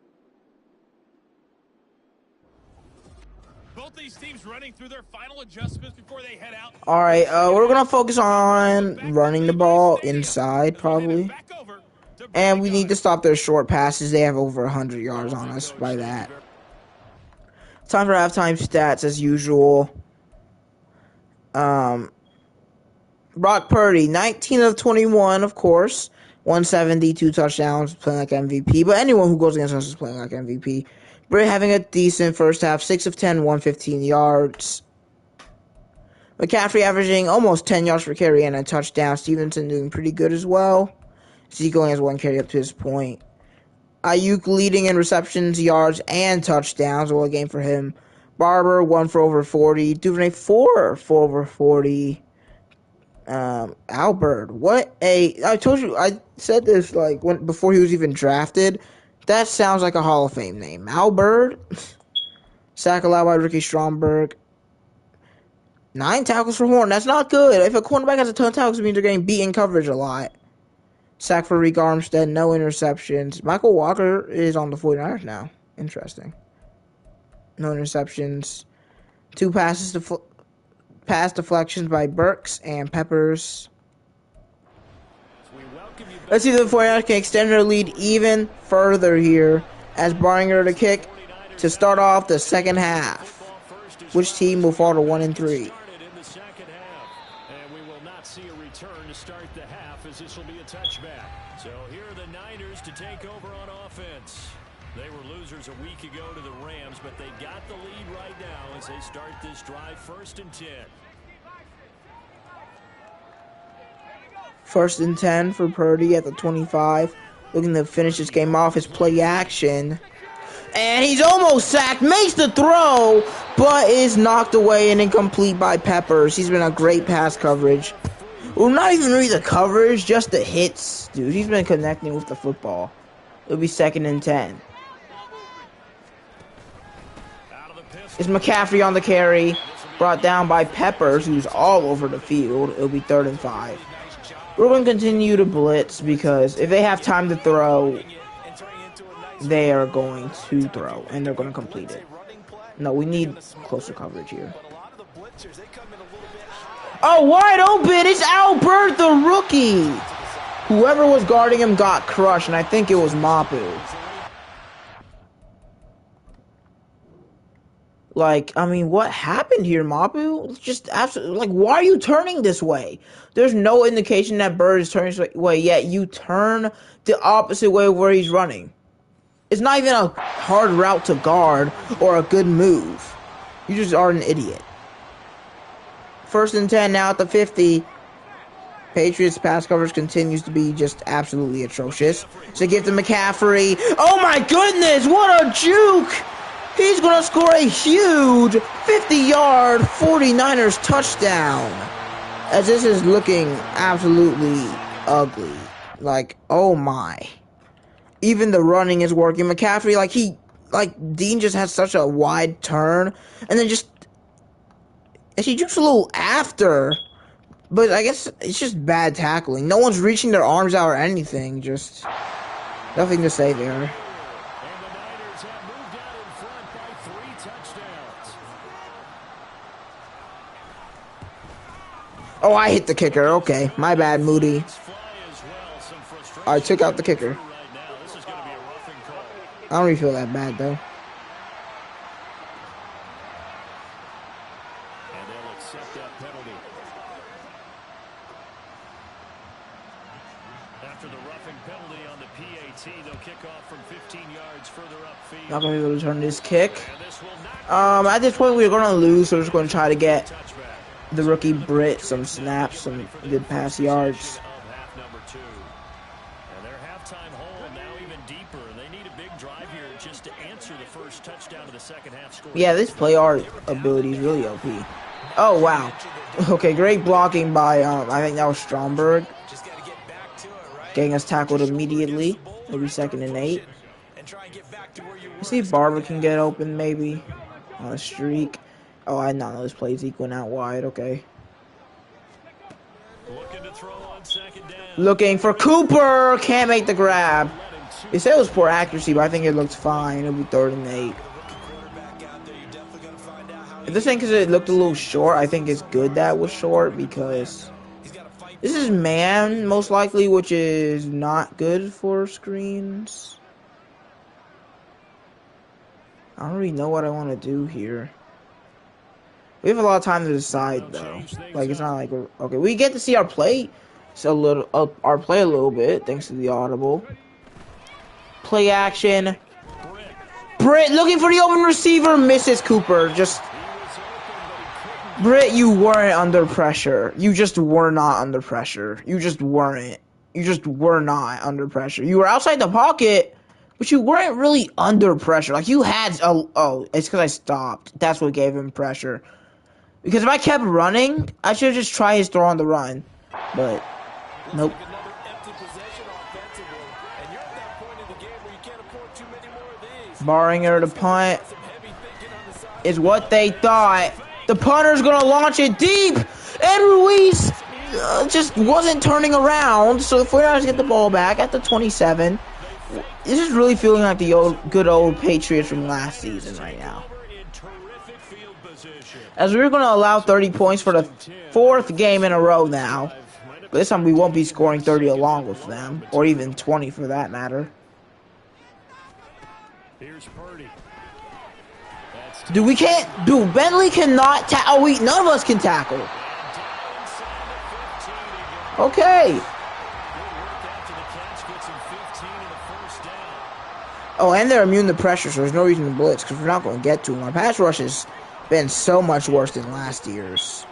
Both these teams running through their final adjustments before they head out. All right, we're going to focus on running the ball inside, probably. And we need to stop their short passes. They have over 100 yards on us by that. Time for halftime stats as usual. Brock Purdy, 19 of 21, of course. 170, 2 touchdowns, playing like MVP. But anyone who goes against us is playing like MVP. Britt having a decent first half, 6 of 10, 115 yards. McCaffrey averaging almost 10 yards per carry and a touchdown. Stevenson doing pretty good as well. Zeke only has 1 carry up to this point. Ayuk leading in receptions, yards, and touchdowns. What a game for him. Barber, 1 for over 40. Duvernay, 4 for over 40. Albert, I told you, I said this like before he was even drafted. That sounds like a Hall of Fame name. Albert. Sack allowed by Ricky Stromberg. 9 tackles for Horn. That's not good. If a cornerback has a ton of tackles, it means they're getting beat in coverage a lot. Sack for Reek Armstead. No interceptions. Michael Walker is on the 49ers now. Interesting. No interceptions. 2 passes pass deflections by Burks and Peppers. Let's see if the 49ers can extend their lead even further here as Barringer to kick to start off the second half. Which team will fall to 1-3? And we will not see a return to start the half as this will be a touchback. So here are the Niners to take over on offense. They were losers a week ago to the Rams, but they got the lead right now as they start this drive 1st and 10. 1st and 10 for Purdy at the 25. Looking to finish this game off. His play action. And he's almost sacked. Makes the throw, but is knocked away and incomplete by Peppers. He's been a great pass coverage. Well, not even really the coverage, just the hits. Dude, he's been connecting with the football. It'll be 2nd and 10. It's McCaffrey on the carry. Brought down by Peppers, who's all over the field. It'll be 3rd and 5. We're going to continue to blitz because if they have time to throw, they are going to throw, and they're going to complete it. No, we need closer coverage here. Oh, wide open! It's Albert, the rookie! Whoever was guarding him got crushed, and I think it was Mapu. Like, I mean, what happened here, Mapu? It's just absolutely, like, why are you turning this way? There's no indication that Bird is turning this way, yet you turn the opposite way where he's running. It's not even a hard route to guard or a good move. You just are an idiot. 1st and 10 now at the 50. Patriots pass coverage continues to be just absolutely atrocious. So give to McCaffrey. Oh my goodness, what a juke! He's going to score a huge 50-yard 49ers touchdown. As this is looking absolutely ugly. Like, oh my. Even the running is working. McCaffrey, Dean just has such a wide turn. And then he jukes a little after. But I guess it's just bad tackling. No one's reaching their arms out or anything. Just nothing to say there. Oh, I hit the kicker. Okay, my bad, Moody. I took out the kicker. I don't really feel that bad, though. And they'll accept that penalty. After the roughing penalty on the PAT, they'll kick off from 15 yards further upfield. Not going to be able to return this kick. At this point, we're going to lose, so we're just going to try to get the rookie Britt some snaps, some good pass yards. Yeah, this play art ability is really OP. Oh, wow. Okay, great blocking by, I think that was Stromberg. Getting us tackled immediately. Maybe 2nd and 8. Let's see if Barber can get open, maybe. On a streak. Oh, I did not know this play's equaling out wide. Okay. Looking for Cooper. Can't make the grab. They said it was poor accuracy, but I think it looks fine. It'll be 3rd and 8. If this ain't because it looked a little short, I think it's good that it was short because this is man, most likely, which is not good for screens. I don't really know what I want to do here. We have a lot of time to decide, though. Like, it's not like we're... Okay, we get to see our play a little bit, thanks to the audible. Play action. Britt looking for the open receiver. Misses Cooper. Just... Britt, you weren't under pressure. You just were not under pressure. You just weren't. You just were not under pressure. You were outside the pocket, but you weren't really under pressure. Like, you had... Oh, it's because I stopped. That's what gave him pressure. Because if I kept running, I should just try his throw on the run. But, nope. Barringer to punt is what they thought. The punter's going to launch it deep. And Ruiz just wasn't turning around. So the 49ers get the ball back at the 27. This is really feeling like the good old Patriots from last season right now. As we're going to allow 30 points for the 4th game in a row now. This time we won't be scoring 30 along with them, or even 20 for that matter. Here's Purdy. Dude, we can't. Dude, Bentley cannot tackle. Oh, none of us can tackle. Okay. Oh, and they're immune to pressure, so there's no reason to blitz, because we're not going to get to them. Our pass rush has been so much worse than last year's.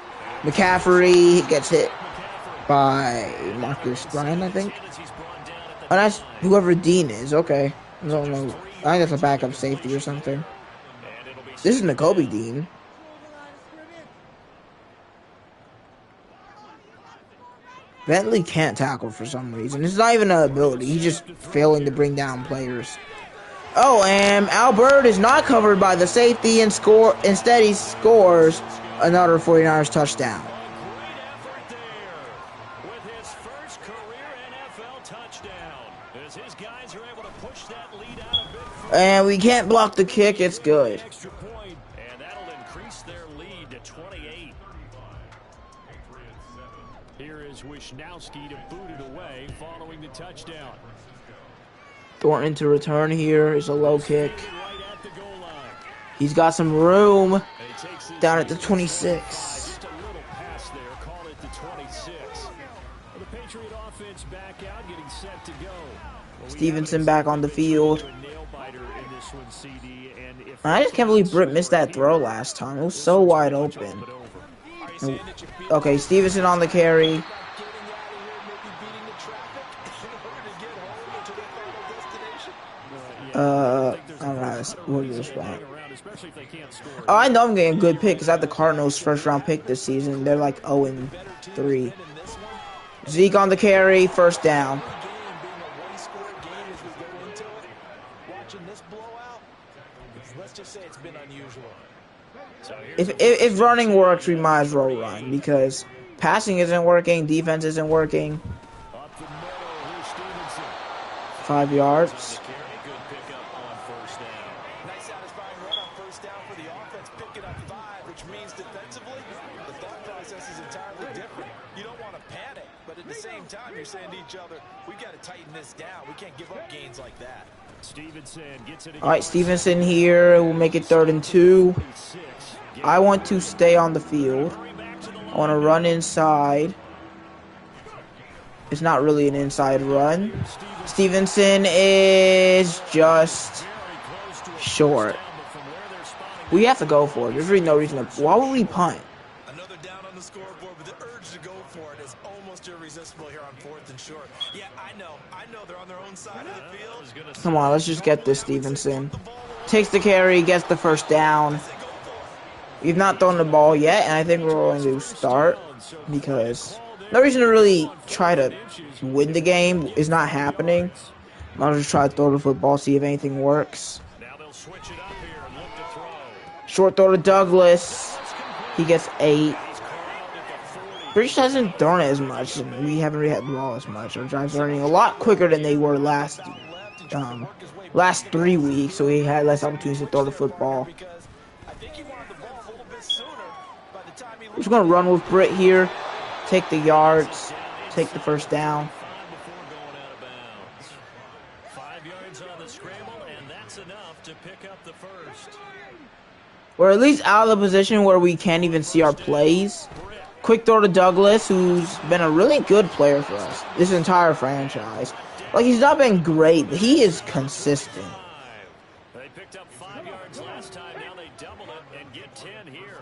McCaffrey gets hit by Marcus Bryant, I think. Oh, that's whoever Dean is. Okay. I don't know. I think that's a backup safety or something. This is N'Kobe Dean. Bentley can't tackle for some reason. It's not even an ability. He's just failing to bring down players. Oh, and Albert is not covered by the safety and score. Instead, he scores another 49ers touchdown. And we can't block the kick. It's good. And that'll increase their lead to 28. Here is Wisnowski to boot it away following the touchdown. Thornton to return here is a low kick. He's got some room down at the 26. Just a little pass there, call it the 26. The Patriot offense back out, getting set to go. Stevenson back on the field. I just can't believe Britt missed that throw last time. It was so wide open. Okay, Stevenson on the carry. Alright, what is this spot? Oh, I know I'm getting a good pick because I have the Cardinals' first round pick this season. They're like 0-3. Zeke on the carry, first down. If running works, we might as well run because passing isn't working, defense isn't working. 5 yards. You're saying to each other, we got to tighten this down. We can't give up gains like that. Stevenson gets it. All right, Stevenson here. We'll make it 3rd and 2. I want to stay on the field. I want to run inside. It's not really an inside run. Stevenson is just short. We have to go for it. There's really no reason to. Why would we punt? Another down on the scoreboard, but the urge to go for it is almost irresistible here on 4th and short. Yeah, I know they're on their own side of the field. Come on, let's just get this Stevenson. Takes the carry, gets the first down. We've not thrown the ball yet, and I think we're going to start because no reason to really try to win the game is not happening. I'll just try to throw the football, see if anything works. Short throw to Douglas. He gets 8. British hasn't thrown it as much, and we haven't really had the ball as much. Our drives are running a lot quicker than they were last 3 weeks, so we had less opportunities to throw the football. We're just going to run with Britt here, take the yards, take the first down. 5 yards on the scramble, and that's enough to pick up the first. We're at least out of the position where we can't even see our plays. Quick throw to Douglas, who's been a really good player for us this entire franchise. Like, he's not been great, but he is consistent. They picked up 5 yards last time. Now they double it and get 10 here.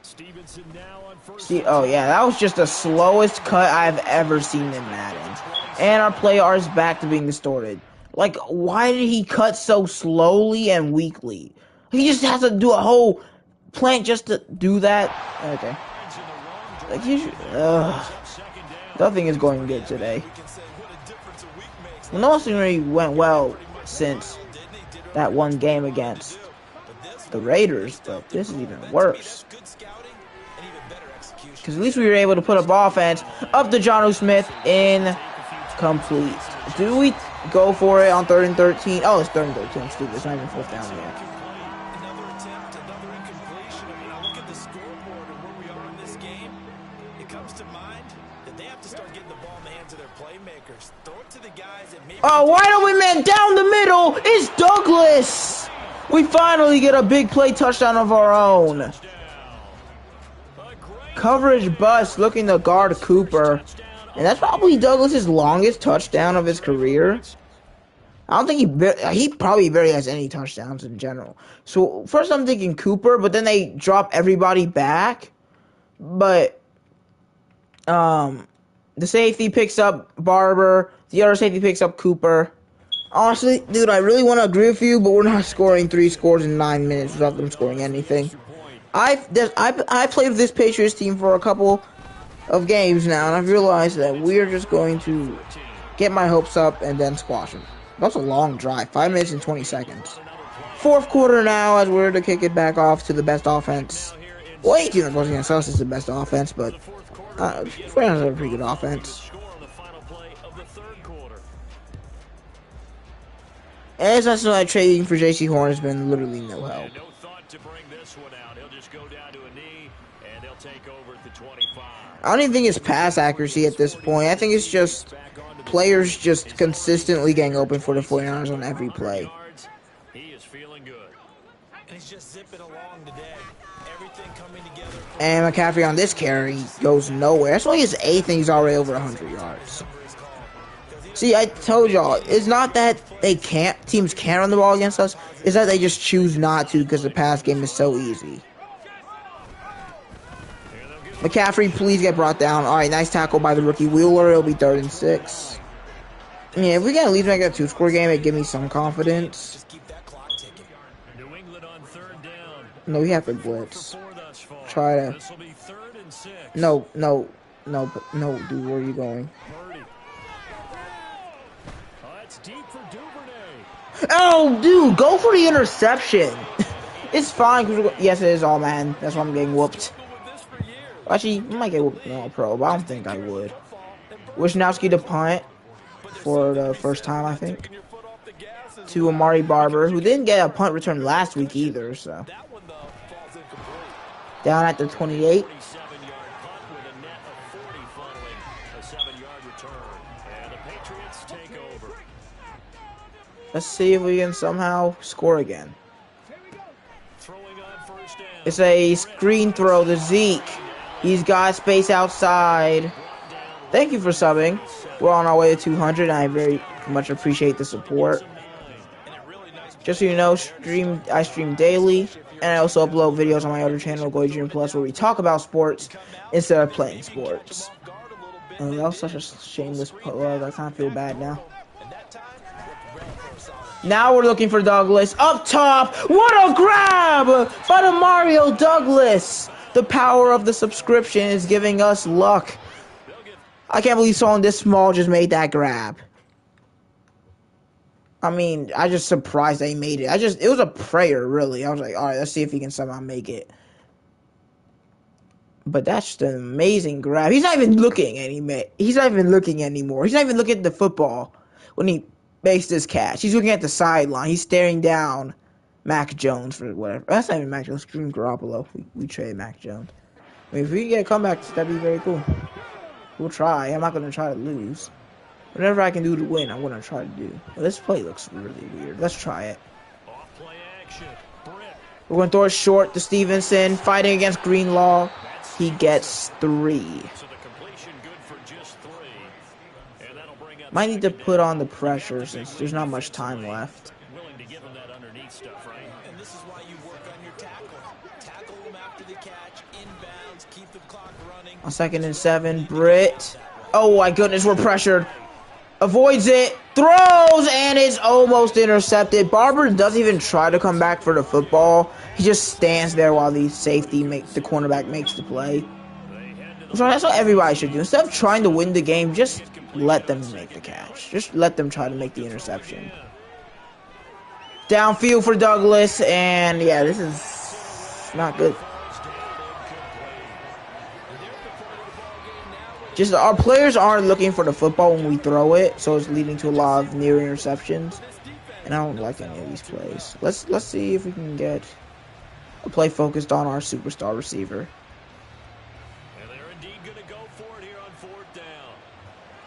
Stevenson now on first. Oh yeah, that was just the slowest cut I've ever seen in Madden. And our play is back to being distorted. Like, why did he cut so slowly and weakly? He just has to do a whole plant just to do that. Okay. Like, nothing is going good today. Well, nothing really went well since that one game against the Raiders, but this is even worse. Because at least we were able to put up offense. Up to Jonnu Smith, incomplete. Do we go for it on 3rd and 13? Oh, it's 3rd and 13. I'm stupid. It's not even 4th down yet. Another attempt, another incompletion. I mean, I look at the scoreboard and where we are in this game. playmakers. Throw it to the guys that maybe Oh, wide open man down the middle. It's Douglas. We finally get a big play touchdown of our own. Coverage bust looking to guard Cooper. And that's probably Douglas's longest touchdown of his career. I don't think he probably barely has any touchdowns in general. So first I'm thinking Cooper, but then they drop everybody back. But the safety picks up Barber. The other safety picks up Cooper. Honestly, dude, I really want to agree with you, but we're not scoring 3 scores in 9 minutes without them scoring anything. I played with this Patriots team for a couple of games now, and I've realized that we're just going to get my hopes up and then squash them. That's a long drive, 5 minutes and 20 seconds. Fourth quarter now, as we're to kick it back off to the best offense. Well, 18 that goes against us is the best offense, but Franchise has a pretty good offense. As I saw, trading for J.C. Horn has been literally no help. No thought to bring this one out. He'll just go down to a knee, and they'll take over at the 25. I don't even think it's pass accuracy at this point. I think it's just players just consistently getting open for the 49ers on every play. He is feeling good. And he's just zipping along today. Everything coming together. And McCaffrey on this carry goes nowhere. That's only his 8th, and he's already over 100 yards. See, I told y'all, it's not that teams can't run the ball against us. It's that they just choose not to because the pass game is so easy. McCaffrey, please get brought down. All right, nice tackle by the rookie Wheeler. It'll be 3rd and 6. Yeah, if we can at least make a 2-score game, it'd give me some confidence. Just keep that clock ticking. New England on 3rd down. No, we have to blitz. Try to. This will be 3rd and 6. No, dude, where are you going? Purdy. It's deep for Duvernay. Oh, dude, go for the interception. It's fine. Yes, it is all man. That's why I'm getting whooped. Actually, I might get whooped in all pro, but I don't think I would. Wisnowski to punt for the first time, I think, to Amari Barber, who didn't get a punt return last week either. So down at the 28. Let's see if we can somehow score again. It's a screen throw to Zeke. He's got space outside. Thank you for subbing. We're on our way to 200. I very much appreciate the support. Just so you know, I stream daily, and I also upload videos on my other channel, GoldeeJR Plus, where we talk about sports instead of playing sports. That was such a shameless plug. I kind of feel bad now. Now we're looking for Douglas. Up top! What a grab by the Mario Douglas! The power of the subscription is giving us luck. I can't believe someone this small just made that grab. I mean, I just surprised that he made it. It was a prayer, really. I was like, all right, let's see if he can somehow make it. But that's just an amazing grab. He's not even looking anymore. He's not even looking at the football when he makes this catch. He's looking at the sideline. He's staring down Mac Jones for whatever. That's not even Mac Jones. Scream Garoppolo. We trade Mac Jones. I mean, if we can get a comeback, that'd be very cool. We'll try. I'm not going to try to lose. Whatever I can do to win, I'm going to try to do. Well, this play looks really weird. Let's try it. We're going to throw it short to Stevenson. Fighting against Greenlaw. He gets 3. Might need to put on the pressure since there's not much time left. And this is why you work on your tackle. Tackle them after the catch, inbounds, keep the clock running. On 2nd and 7, Britt. Oh my goodness, we're pressured. Avoids it, throws, and is almost intercepted. Barber doesn't even try to come back for the football. He just stands there while the cornerback makes the play. So that's what everybody should do. Instead of trying to win the game, just let them make the catch. Just let them try to make the interception. Downfield for Douglas, and yeah, this is not good. Just our players aren't looking for the football when we throw it, so it's leading to a lot of near interceptions. And I don't like any of these plays. Let's see if we can get a play focused on our superstar receiver.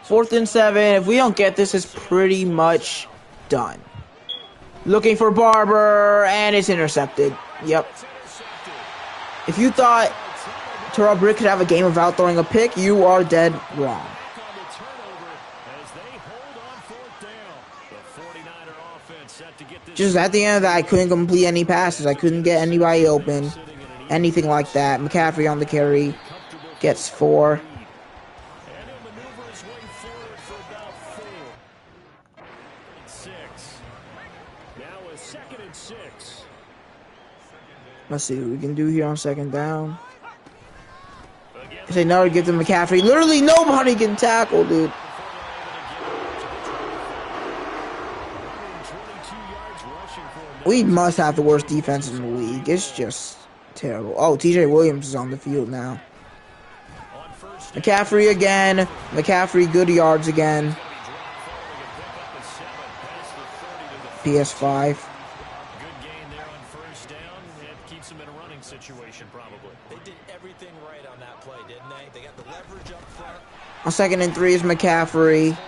4th and 7. If we don't get this, it's pretty much done. Looking for Barber, and it's intercepted. Yep. If you thought Terrell Britt could have a game without throwing a pick, you are dead wrong. Just at the end of that, I couldn't complete any passes. I couldn't get anybody open. Anything like that. McCaffrey on the carry. Gets 4. Let's see what we can do here on 2nd down. If they never give to McCaffrey, literally nobody can tackle, dude. We must have the worst defense in the league. It's just terrible. Oh, TJ Williams is on the field now. McCaffrey again. McCaffrey, good yards again. PS5. Good gain there on 1st down. It keeps them in a running situation, probably. They did everything right on that play, didn't they? They got the leverage up front. On 2nd and 3 is McCaffrey.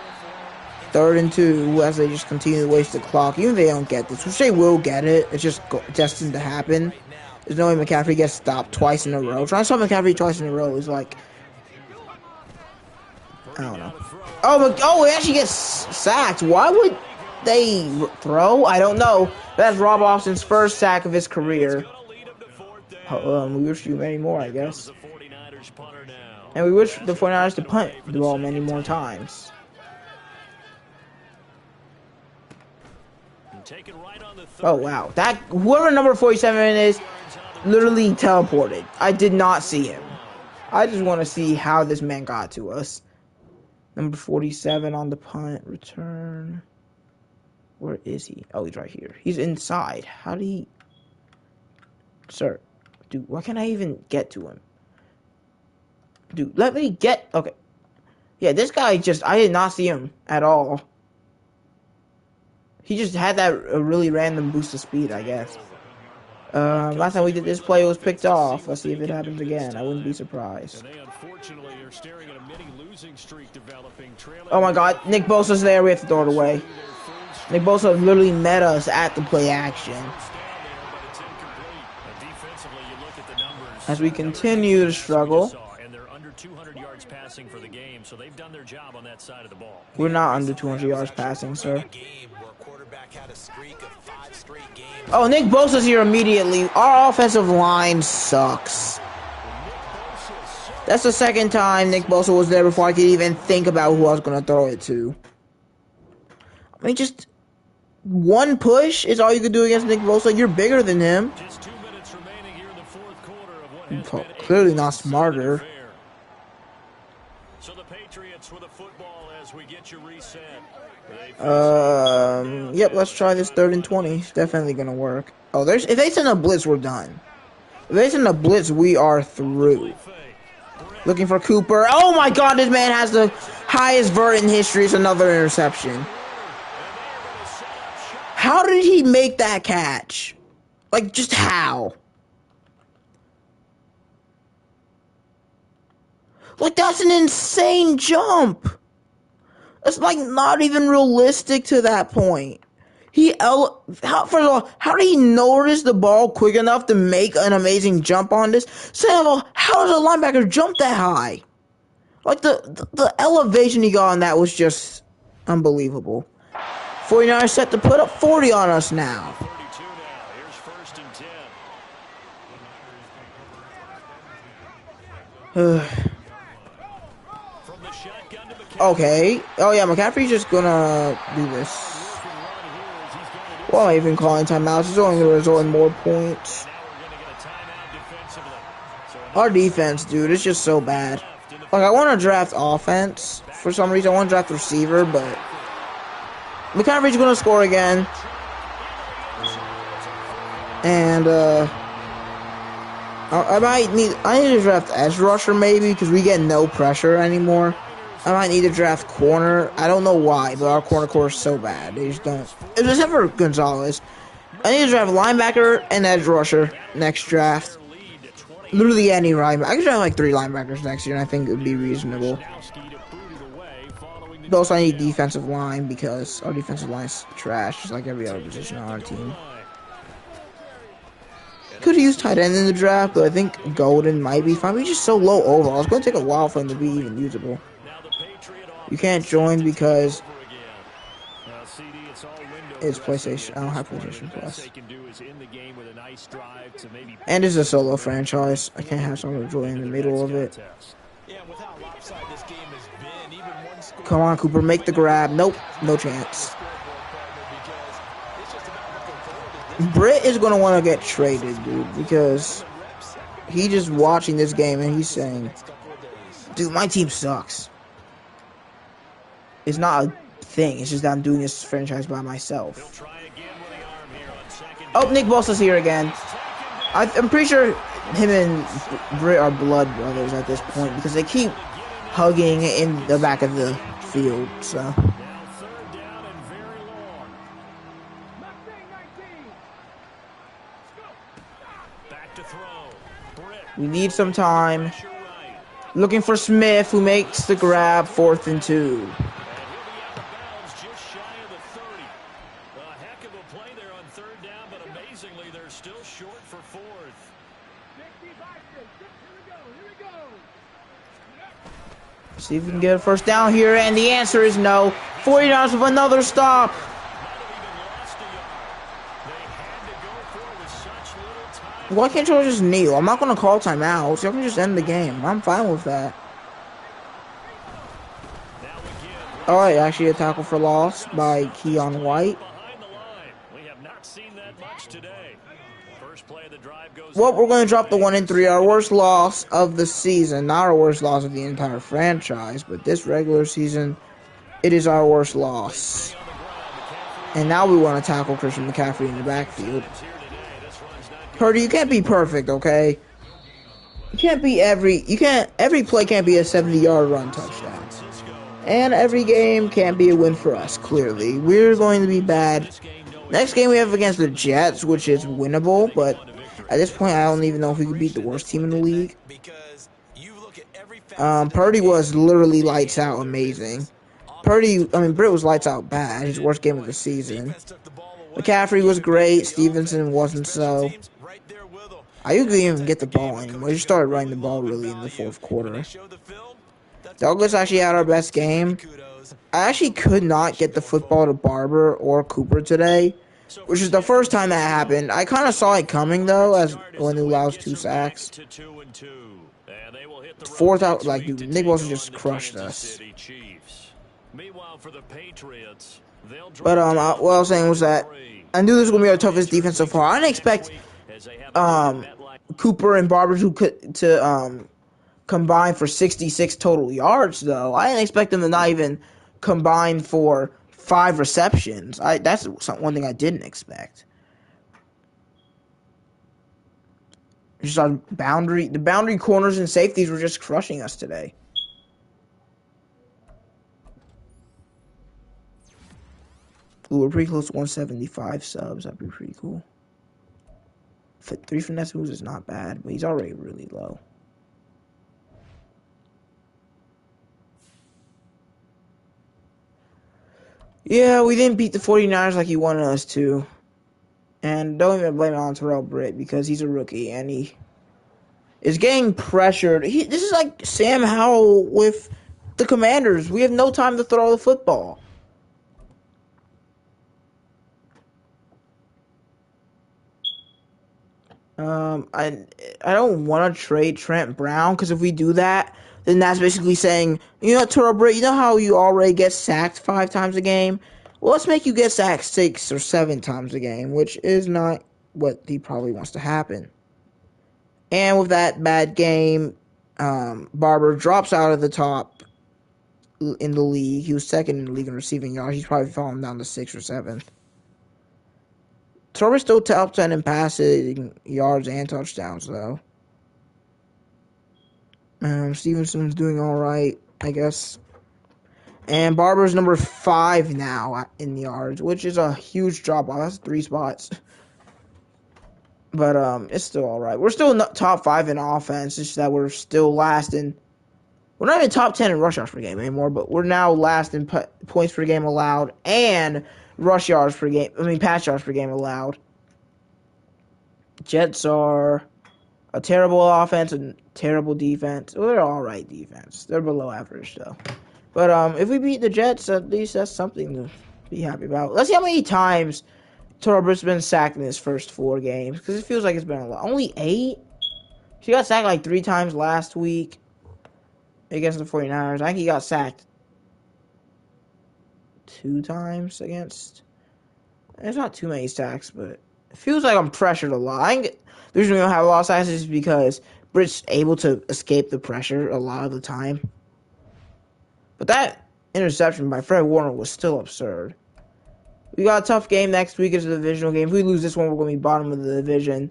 3rd and 2 as they just continue to waste the clock. Even if they don't get this, which they will get it. It's just destined to happen. There's no way McCaffrey gets stopped twice in a row. Trying to stop McCaffrey twice in a row is like, I don't know. Oh, it actually gets sacked. Why would they throw? I don't know. That's Rob Austin's first sack of his career. We wish you many more, I guess. And we wish the 49ers to punt the ball many more times. Oh, wow. That, whoever number 47 is, literally teleported. I did not see him. I just want to see how this man got to us. Number 47 on the punt return. Where is he? Oh, he's right here. He's inside. How did he... Sir. Dude, why can't I even get to him? Dude, let me get... Okay. Yeah, this guy just... I did not see him at all. He just had that really random boost of speed, I guess. Last time we did this play, it was picked off. Let's see if it happens again. I wouldn't be surprised. Oh my god, Nick Bosa's there. We have to throw it away. Nick Bosa literally met us at the play action. As we continue to struggle. We're not under 200 yards passing, sir. Oh, Nick Bosa's here immediately. Our offensive line sucks. That's the 2nd time Nick Bosa was there before I could even think about who I was going to throw it to. I mean, just one push is all you can do against Nick Bosa. You're bigger than him. Just 2 minutes remaining here in the 4th quarter of what has been clearly not smarter. So the Patriots with the football as we get you reset. Yep, let's try this 3rd and 20. It's definitely gonna work. Oh, if they send a blitz, we're done. If they send a blitz, we are through. Looking for Cooper. Oh my god, this man has the highest vert in history. It's another interception. How did he make that catch? Like, just how? Like, that's an insane jump. It's like not even realistic to that point. First of all, how did he notice the ball quick enough to make an amazing jump on this? Second of all, how does a linebacker jump that high? Like, the elevation he got on that was just unbelievable. 49ers set to put up 40 on us now. 32 now. Here's 1st and 10. Okay. Oh, yeah, McCaffrey's just gonna do this. Well, I'm even calling timeouts. It's only gonna result in more points. Our defense, dude, it's just so bad. Like, I want to draft offense. For some reason, I want to draft receiver, but McCaffrey's gonna score again. And, I need to draft edge rusher, maybe, because we get no pressure anymore. I might need to draft corner. I don't know why, but our corner core is so bad. They just don't. Except for Gonzalez. I need to draft linebacker and edge rusher next draft. Literally any linebacker. I could draft like 3 linebackers next year, and I think it would be reasonable. But also I need defensive line because our defensive line is trash, just like every other position on our team. Could have used tight end in the draft, but I think Golden might be fine. But he's just so low overall. It's going to take a while for him to be even usable. You can't join because it's PlayStation. I don't have PlayStation Plus. And it's a solo franchise. I can't have someone join in the middle of it. Come on, Cooper, make the grab. Nope, no chance. Britt is going to want to get traded, dude, because he just watching this game and he's saying, dude, my team sucks. It's not a thing. It's just that I'm doing this franchise by myself. Oh, Nick Bosa's here again. I'm pretty sure him and Britt are blood brothers at this point because they keep hugging in the back of the field, so... We need some time. Looking for Smith, who makes the grab, 4th and 2. See if we can get a first down here, and the answer is no. 49ers with another stop. Why can't y'all just kneel? I'm not going to call timeouts. Y'all can just end the game. I'm fine with that. Alright, actually a tackle for loss by Keon White. Well, we're going to drop the 1-3. Our worst loss of the season. Not our worst loss of the entire franchise, but this regular season, it is our worst loss. And now we want to tackle Christian McCaffrey in the backfield. Purdy, you can't be perfect, okay? You can't be every play can't be a 70-yard run touchdown. And every game can't be a win for us, clearly. We're going to be bad. Next game we have against the Jets, which is winnable, but at this point I don't even know if we could beat the worst team in the league. Purdy was literally lights out amazing. Britt was lights out bad. His worst game of the season. McCaffrey was great. Stevenson wasn't so. Ayuk didn't even get the ball anymore. He just started running the ball really in the 4th quarter. Douglas actually had our best game. I actually could not get the football to Barber or Cooper today, which is the first time that happened. I kind of saw it coming, though, as when he allows 2 sacks. 4th out, like, dude, Nick Bosa just crushed us. But, what I was saying was that I knew this was going to be our toughest defense so far. I didn't expect Cooper and Barber to combine for 66 total yards, though. I didn't expect them to not even combine for 5 receptions. That's one thing I didn't expect. Just our the boundary corners and safeties were just crushing us today. Ooh, we're pretty close to 175 subs. That'd be pretty cool. 3 finesse moves is not bad, but he's already really low. Yeah, we didn't beat the 49ers like he wanted us to. And don't even blame it on Terrell Britt because he's a rookie and he is getting pressured. This is like Sam Howell with the Commanders. We have no time to throw the football. I don't want to trade Trent Brown because if we do that, then that's basically saying, you know, Terrell Britt, you know how you already get sacked 5 times a game? Well, let's make you get sacked 6 or 7 times a game, which is not what he probably wants to happen. And with that bad game, Barber drops out of the top in the league. He was 2nd in the league in receiving yards. He's probably fallen down to 6th or 7th. Torres still top 10 in passing yards and touchdowns, though. Stevenson's doing all right, I guess. And Barber's number 5 now in yards, which is a huge drop off. That's 3 spots. But it's still all right. We're still top 5 in offense. It's just that we're still last in We're not even top 10 in rush yards per game anymore, but we're now last in points per game allowed and rush yards per game. Pass yards per game allowed. Jets are a terrible offense and terrible defense. Well, they're all right defense. They're below average though. But if we beat the Jets, at least that's something to be happy about. Let's see how many times Torbert's been sacked in his first 4 games, because it feels like it's been a lot. Only 8? He got sacked like 3 times last week against the 49ers. I think he got sacked 2 times against... There's not too many sacks, but it feels like I'm pressured a lot. I think the reason we don't have a lot of sacks is because Britt's able to escape the pressure a lot of the time. But that interception by Fred Warner was still absurd. We got a tough game next week. It's a divisional game. If we lose this one, we're going to be bottom of the division.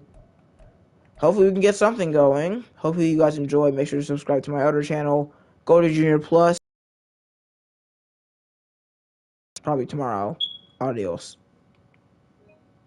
Hopefully we can get something going. Hopefully you guys enjoy. Make sure to subscribe to my other channel, GoldeeJR Plus. Probably tomorrow. Adios.